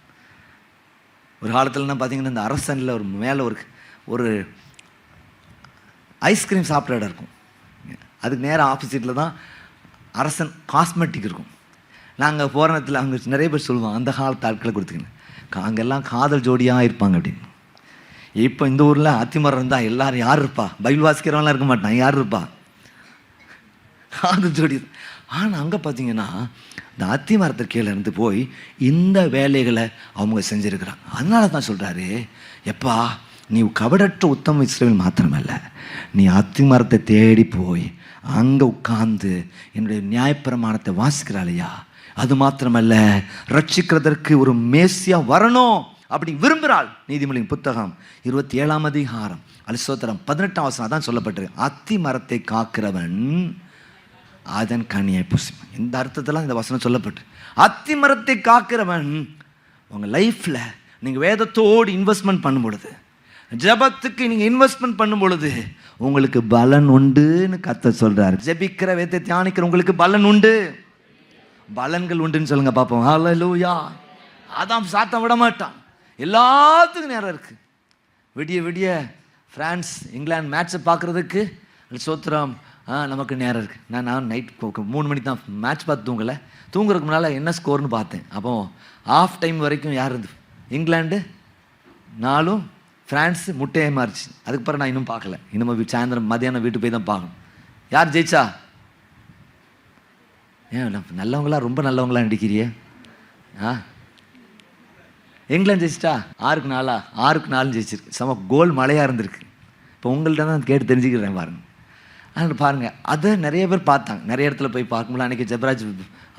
Speaker 2: ஒரு காலத்துலன்னா பார்த்தீங்கன்னா இந்த அரசனில் ஒரு மேலே ஒரு ஐஸ்கிரீம் சாப்பிட்ற இடம் இருக்கும். அதுக்கு நேராக ஆப்போசிட்டில் தான் அரசன் காஸ்மெட்டிக் இருக்கும். நாங்கள் போகிற நேரத்தில் அங்கே நிறைய பேர் சொல்லுவாங்க, அந்த காலத்து ஆட்களை கொடுத்துக்கணும், அங்கெல்லாம் காதல் ஜோடியாக இருப்பாங்க அப்படின்னு. இப்போ இந்த ஊரில் அத்திமரம் இருந்தால் எல்லோரும் யார் இருப்பா? பைபிள் வாசிக்கிறவங்களாம் இருக்க மாட்டான். யார் இருப்பா? காதல் ஜோடி. ஆனால் அங்கே பார்த்தீங்கன்னா இந்த அத்தி மரத்துக்கு கீழே இருந்து போய் இந்த வேலைகளை அவங்க செஞ்சுருக்கிறாங்க. அதனால தான் சொல்கிறாரு, எப்பா நீ கபடற்ற உத்தம இஸ்ரவேல் மாத்திரமல்ல, நீ அத்தி மரத்தை தேடி போய் அங்கே உட்கார்ந்து என்னுடைய நியாயப்பிரமாணத்தை வாசிக்கிறாளையா, அது மாத்திரமல்ல ரட்சிக்கிறதற்கு ஒரு மேசியா வரணும் அப்படி விரும்புகிறாள். நீதிமொழியின் புத்தகம் 27ஆம் அதிகாரம் அலிசோத்திரம் 18ஆம் வசனம் தான் சொல்லப்பட்டிருக்கு. அத்தி மரத்தை காக்கிறவன் அதன் கனியை புசிப்பான். இந்த அர்த்தத்தில் இந்த வசனம் சொல்லப்பட்டு, அத்தி மரத்தை காக்கிறவன் உங்கள் லைஃப்பில் நீங்கள் வேதத்தோடு இன்வெஸ்ட்மெண்ட் பண்ணும் பொழுது, ஜபத்துக்கு நீங்கள் இன்வெஸ்ட்மெண்ட் பண்ணும் பொழுது உங்களுக்கு பலன் உண்டுன்னு கர்த்தர் சொல்கிறார். ஜெபிக்கிற வேதத்தை தியானிக்கிற உங்களுக்கு பலன் உண்டு, பலன்கள் உண்டுன்னு சொல்லுங்க பார்ப்போம். ஹல்லேலூயா. அதான் சாத்தம் விட மாட்டான். எல்லாத்துக்கும் நேரம் இருக்குது. விடிய விடிய ஃப்ரான்ஸ் இங்கிலாந்து மேட்ச்சை பார்க்குறதுக்கு சோத்திரம் நமக்கு நேரம் இருக்குது. நான் நைட் 3 மணிக்கு தான் மேட்ச் பார்த்து தூங்கலை. தூங்குறதுக்கு முன்னால் என்ன ஸ்கோர்னு பார்த்தேன். அப்போ ஆஃப் டைம் வரைக்கும் யார் இருந்து, இங்கிலாந்து 4 ஃப்ரான்ஸ் முட்டையே மாறிச்சு. அதுக்கப்புறம் நான் இன்னும் பார்க்கல. இன்னும் சாயந்தரம் மதியானம் வீட்டுக்கு போய் தான் பார்க்கணும். யார் ஜெயிச்சா? ஏன் நல்லவங்களா ரொம்ப நல்லவங்களா நடிக்கிறியே? இங்கிலாந்து ஜெயிச்சிட்டா 6-4 ஜெயிச்சிருக்கு. செம கோல் மழையாக இருந்திருக்கு. இப்போ உங்கள்கிட்ட தான் கேட்டு தெரிஞ்சுக்கிறேன் பாருங்க. ஆனால் பாருங்கள், அதை நிறைய பேர் பார்த்தாங்க. நிறைய இடத்துல போய் பார்க்கும்போது அன்றைக்கி ஜெபராஜ்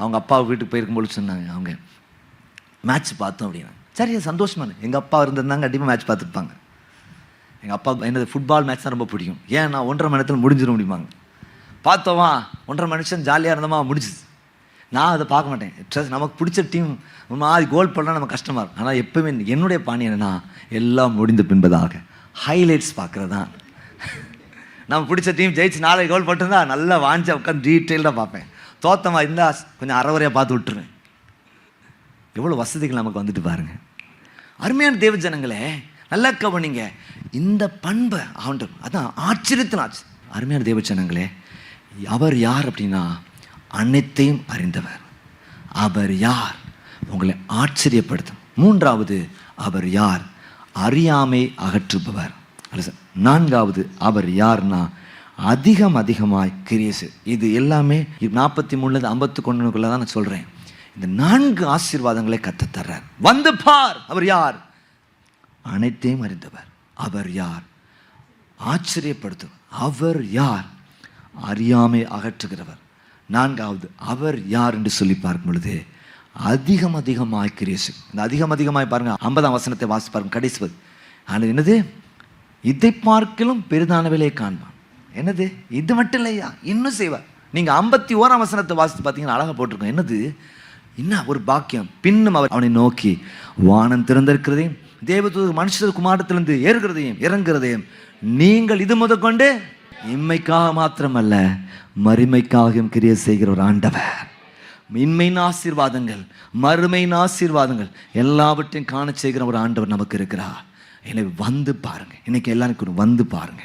Speaker 2: அவங்க அப்பா வீட்டுக்கு போயிருக்கும்போது சொன்னாங்க, அவங்க மேட்ச் பார்த்தோம் அப்படின்னா. சரி சந்தோஷமான, எங்கள் அப்பா இருந்திருந்தாங்க கண்டிப்பாக மேட்ச் பார்த்துருப்பாங்க. எங்கள் அப்பா என்னது ஃபுட்பால் மேட்ச் தான் ரொம்ப பிடிக்கும். ஏன் நான் 1.5 மணி நேரத்தில் முடிஞ்சிட முடியுமாங்க. பார்த்தோமா 1.5 மணி நேரம் ஜாலியாக இருந்தோமா முடிஞ்சுது. நான் அதை பார்க்க மாட்டேன். நமக்கு பிடிச்ச டீம் மாதிரி கோல் பண்ணால் நம்ம கஷ்டமாக இருக்கும். ஆனால் எப்போவுமே என்னுடைய பாணி என்னன்னா, எல்லாம் முடிந்த பின்பதாக ஹைலைட்ஸ் பார்க்குறது தான். நம்ம பிடிச்ச டீம் ஜெயிச்சு 4 கோல் போட்டிருந்தா நல்லா வாஞ்சி உட்காந்து டீட்டெயில்டாக பார்ப்பேன். தோத்தமாக இருந்தால் கொஞ்சம் அறவரையாக பார்த்து விட்டுருவேன். எவ்வளோ வசதிகள் நமக்கு வந்துட்டு பாருங்க. அருமையான தேவ ஜனங்களே, நல்லா கவனிங்க. இந்த பண்பை ஆண்டவர் அதான் ஆச்சரியத்தில் ஆச்சு. அருமையான தேவ ஜனங்களே, அவர் யார் அப்படின்னா அனைத்தையும் அறிந்தவர். அவர் யார்? உங்களை ஆச்சரியப்படுத்தும். 3வது, அவர் யார்? அறியாமை அகற்றுபவர். அல்ல சார். 4வது, அவர் யார்னா அதிகமாய் கிரியேசு. இது எல்லாமே 43 51 தான் நான் சொல்கிறேன். இந்த 4 ஆசீர்வாதங்களை கற்றுத் தர்றார். வந்து பார், அவர் யார்? அனைத்தையும் அறிந்தவர். அவர் யார்? ஆச்சரியப்படுத்துவர். அவர் யார்? அறியாமை அகற்றுகிறவர். 4வது, அவர் யார் என்று சொல்லி பார்க்கும் பொழுது அதிகமாய் கிரியேசு. இந்த அதிகமாய் பாருங்க, 50ஆம் வசனத்தை வாசி பாருங்க, கடைசி. ஆனால் என்னது? இதை பார்க்கலும் பெரிதானவிலே காண்பான். என்னது? இது மட்டும் இல்லையா, இன்னும் செய்வார். நீங்கள் 51ஆம் வசனத்தை வாசித்து பார்த்தீங்கன்னா அழகாக போட்டிருக்கோம். என்னது? இன்னும் ஒரு பாக்கியம். பின்னும் அவனை நோக்கி வானம் திறந்திருக்கிறதையும் தேவதூத மனுஷர் குமாரத்திலிருந்து ஏறுகிறதையும் இறங்குகிறதையும் நீங்கள் இது முதற்கொண்டு இம்மைக்காக மாத்திரமல்ல மறுமைக்காகவும் கிரியை செய்கிற ஒரு ஆண்டவர். இன்மையின் ஆசீர்வாதங்கள், மறுமையின் ஆசீர்வாதங்கள் எல்லாவற்றையும் காண செய்கிற ஒரு ஆண்டவர் நமக்கு இருக்கிறார். எனவே வந்து பாருங்க. இன்னைக்கு எல்லாருக்கும் வந்து பாருங்க.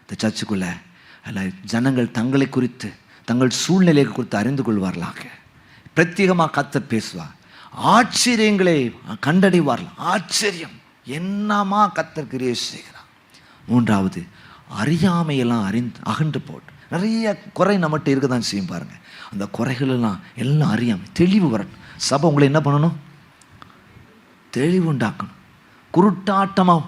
Speaker 2: இந்த சர்ச்சுக்குள்ள ஜனங்கள் தங்களை குறித்து, தங்கள் சூழ்நிலையை குறித்து அறிந்து கொள்வார்களாக. பிரத்யேகமாக கர்த்தர் பேசுவார். ஆச்சரியங்களை கண்டடைவார்கள். ஆச்சரியம் என்னமா கர்த்தர் கிரியை செய்கிறார். 3வது, அறியாமையெல்லாம் அகன்று போட்டு. நிறைய குறை நம்மகிட்ட இருக்க தான் செய்யும் பாருங்க. அந்த குறைகளெல்லாம் எல்லாம் அறியாமை தெளிவு வரணும். சபை உங்களை என்ன பண்ணணும்? தெளிவு உண்டாக்கணும். குருட்டாட்டமாக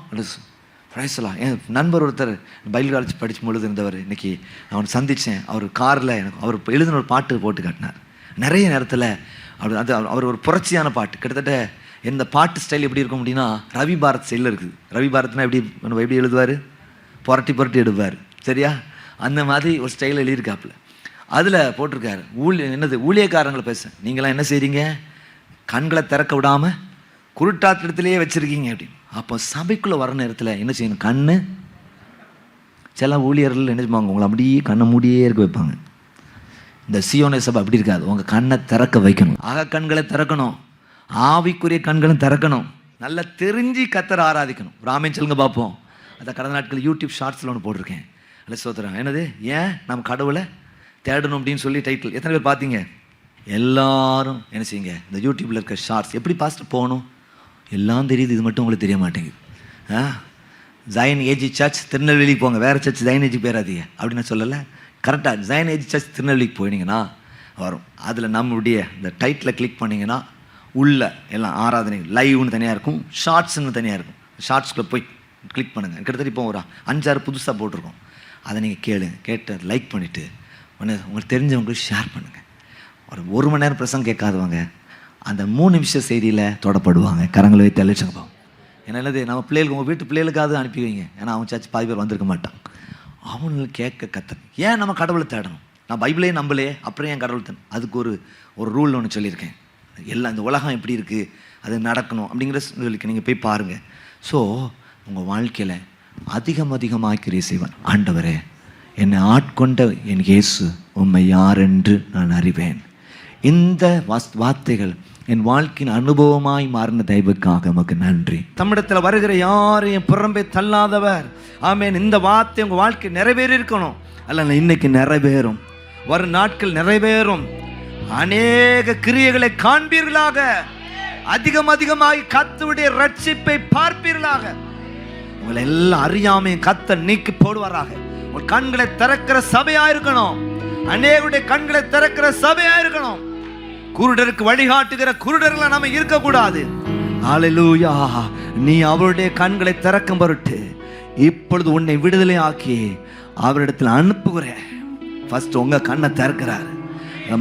Speaker 2: பிரைஸ்லாம். என் நண்பர் ஒருத்தர் பைபிள் காலேஜ் படிக்கும் பொழுது இருந்தவர். இன்னைக்கு அவனை சந்தித்தேன். அவர் காரில் எனக்கு அவர் எழுதின ஒரு பாட்டு போட்டு காட்டினார். நிறைய நேரத்தில் அவர் ஒரு புரட்சியான பாட்டு. கிட்டத்தட்ட இந்த பாட்டு ஸ்டைல் எப்படி இருக்கும் அப்படின்னா ரவி பாரத் ஸ்டைலில் இருக்குது. ரவி பாரத்னா எப்படி எழுதுவார்? புரட்டி எடுப்பார். சரியா? அந்த மாதிரி ஒரு ஸ்டைலில் எழுதியிருக்காப்புல. அதில் போட்டிருக்காரு, ஊழியக்காரங்களை பேச நீங்களாம் என்ன செய்கிறீங்க? கண்களை திறக்க விடாமல் குருட்டாத்திரத்திலேயே வச்சுருக்கீங்க அப்படின்னு. அப்போ சபைக்குள்ளே வர நேரத்தில் என்ன செய்யணும்? கண்ணு. சில ஊழியர்கள் என்ன செய்வாங்க? உங்களை அப்படியே கண்ணை மூடியே இருக்க வைப்பாங்க. இந்த சியோனே சபை அப்படி இருக்காது. உங்கள் கண்ணை திறக்க வைக்கணும். கண்களை திறக்கணும். ஆவிக்குரிய கண்களும் திறக்கணும். நல்லா தெரிஞ்சு கர்த்தரை ஆராதிக்கணும். ராமேன் சொல்லுங்க பார்ப்போம். அதை கடந்த நாட்கள் யூடியூப் ஷார்ட்ஸில் ஒன்று போட்டிருக்கேன். இல்லை சோத்துறாங்க. என்னது? ஏன் நம்ம கடவுளை தேடணும் அப்படின்னு சொல்லி டைட்டில். எத்தனை பேர் பார்த்தீங்க? எல்லாரும் என்ன செய்யுங்க? இந்த யூடியூப்பில் இருக்க ஷார்ட்ஸ் எப்படி பாஸ்ட் போகணும் எல்லாம் தெரியுது. இது மட்டும் உங்களுக்கு தெரிய மாட்டேங்குது. ஜைன் ஏஜி சர்ச் திருநெல்வேலிக்கு போங்க. வேறு சர்ச் ஜைன் ஏஜி போயிடாதீங்க அப்படின்னு நான் சொல்லலை. கரெக்டாக ஜைன் ஏஜி சர்ச் திருநெல்வேலிக்கு போயினீங்கன்னா வரும். அதில் நம்மளுடைய இந்த டைட்டில் கிளிக் பண்ணிங்கன்னா உள்ள எல்லாம் ஆராதனை லைவ்னு தனியாக இருக்கும், ஷார்ட்ஸ்னு தனியாக இருக்கும். ஷார்ட்ஸ்குள்ளே போய் கிளிக் பண்ணுங்கள். கிட்டத்தட்ட இப்போ ஒரு 5-6 புதுசாக போட்டிருக்கோம். அதை நீங்கள் கேட்டு லைக் பண்ணிவிட்டு உங்களுக்கு தெரிஞ்சவங்களுக்கு ஷேர் பண்ணுங்கள். ஒரு மணி நேரம் பிரசங்கம் கேட்காதவங்க அந்த 3 நிமிஷ செய்தியில் தொடப்படுவாங்க. கரங்களை வைத்து அழைச்சங்கப்போம். ஏன்னா என்னது? நம்ம பிள்ளைகளுக்கு, உங்கள் வீட்டு பிள்ளைகளுக்காவது அனுப்பி வைங்க. ஏன்னா அவன் சாச்சு பாதி பேர் வந்திருக்க மாட்டான். அவனுக்கு கேட்க கத்தணும். ஏன் நம்ம கடவுளை தேடணும்? நான் பைபிளே நம்பலையே, அப்புறம் ஏன் கடவுளை தேடணும்? அதுக்கு ஒரு ரூல் ஒன்று சொல்லியிருக்கேன். எல்லாம் இந்த உலகம் எப்படி இருக்குது, அது நடக்கணும் அப்படிங்கிற சொல்லிக்க நீங்கள் போய் பாருங்கள். ஸோ உங்கள் வாழ்க்கையில் அதிகமாக கிரியை செய்வான். ஆண்டவரே, என்னை ஆட்கொண்ட என் இயேசு உம்மை யார் என்று நான் அறிவேன். இந்த வார்த்தைகள் என் வாழ்க்கையின் அனுபவமாய் மாறின தயவுக்காக உமக்கு நன்றி. தமிழத்தில் வருகிற யாரையும் புறம்பே தள்ளாதவர். ஆமேன். இந்த வார்த்தை உங்கள் வாழ்க்கை நிறைவேறி இருக்கணும். அல்ல, இன்னைக்கு நிறைவேறும். வரும் நாட்கள் நிறைவேறும். அநேக கிரியைகளை காண்பீர்களாக. அதிகமாய் கர்த்தருடைய ரட்சிப்பை பார்ப்பீர்களாக. உங்களை எல்லாம் அறியாமையும் கர்த்தர் நீக்கி போடுவாராக. உங்கள் கண்களை திறக்கிற சபையா இருக்கணும். அநேகருடைய கண்களை திறக்கிற சபையா இருக்கணும். குருடருக்கு வழிகாட்டுகிற குருடர்கள் நாம இருக்கக்கூடாது. ஹல்லேலூயா. நீ அவருடைய கண்களை திறக்கும் பொருட்டு இப்பொழுது உன்னை விடுதலை ஆக்கி அவரிடத்தில் அனுப்புகிற. ஃபர்ஸ்ட் உங்க கண்ணை திறக்கிறார்,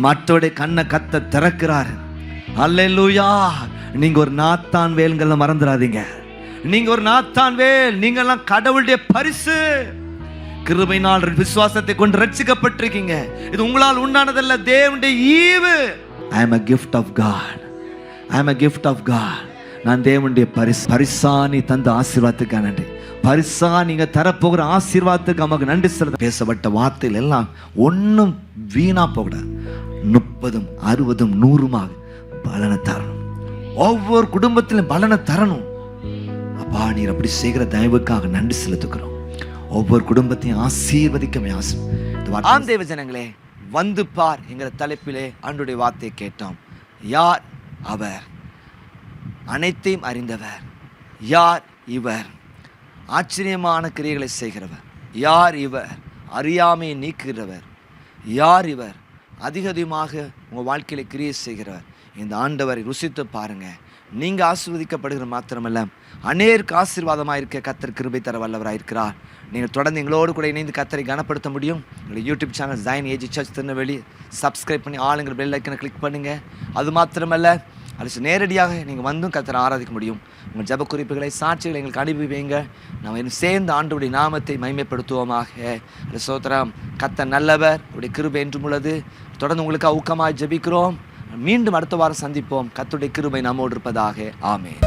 Speaker 2: மற்றவருடைய கண்ணை கர்த்தர் திறக்கிறார். ஹல்லேலூயா. நீங்க ஒரு நாத்தான் வேல்களை மறந்துடாதீங்க. நீங்க ஒரு நாத்தான் வேல். நீங்க எல்லாம் கடவுளுடைய பரிசு. கிருபையினால் விசுவாசத்தை கொண்டு ரட்சிக்கப்பட்டிருக்கீங்க. இது உங்களால் உண்டானதல்ல, தேவனுடைய ஈவு. I am a gift of God. I am a gift of God. நான் தேவனுடைய பரிசானி தந்த ஆசீர்வாதத்துக்காக நன்றி. பரிசா நீங்க தரப்போகிற ஆசீர்வாதத்துக்கு நமக்கு நன்றி செலுத்த. பேசப்பட்ட வார்த்தைகள் எல்லாம் ஒன்றும் வீணா போகக்கூடாது. 30, 60, 100 பலனை தரணும். ஒவ்வொரு குடும்பத்திலும் பலனை தரணும். அப்பா நீர் அப்படி செய்கிற தயவுக்காக நன்றி செலுத்துக்கிறோம். ஒவ்வொரு குடும்பத்தையும் ஆசீர்வதிக்க ஆம் தேவ ஜனங்களே, வந்து பார் என்கிற தலைப்பிலே ஆண்டவருடைய வார்த்தையை கேட்டோம். யார் அவர்? அனைத்தையும் அறிந்தவர். யார் இவர்? ஆச்சரியமான கிரியைகளை செய்கிறவர். யார் இவர்? அறியாமையை நீக்குகிறவர். யார் இவர்? அதிகமாக உங்கள் வாழ்க்கையில் கிரியை செய்கிறவர். இந்த ஆண்டவரை ருசித்து பாருங்கள். நீங்கள் ஆசீர்வதிக்கப்படுகிற மாத்திரமல்ல, அநேருக்கு ஆசீர்வாதமாக இருக்க கர்த்தர் கிருபை தர வல்லவராக இருக்கிறார். நீங்கள் தொடர்ந்து எங்களோடு கூட இணைந்து கர்த்தரை கனப்படுத்த முடியும். எங்களுடைய YouTube channel join AG church Tirunelveli subscribe பண்ணி ஆளுங்கிற பெல் ஐக்கனை கிளிக் பண்ணுங்கள். அது மாத்திரமல்ல, அது நேரடியாக நீங்கள் வந்தும் கர்த்தரை ஆராதிக்க முடியும். உங்கள் ஜெப குறிப்புகளை சாட்சிகளை எங்களுக்கு அனுப்பி வைங்க. நாம் இன்னும் சேர்ந்து ஆண்டவருடைய நாமத்தை மகிமைப்படுத்துவோமாக. ஸ்தோத்திரம். கர்த்தர் நல்லவர், அவருடைய கிருபை என்றும் உள்ளது. தொடர்ந்து உங்களுக்கு ஊக்கமாக ஜெபிக்கிறோம். மீண்டும் அடுத்த வாரம் சந்திப்போம். கர்த்தருடைய கிருபை நம்மோடு இருப்பதாக. ஆமென்.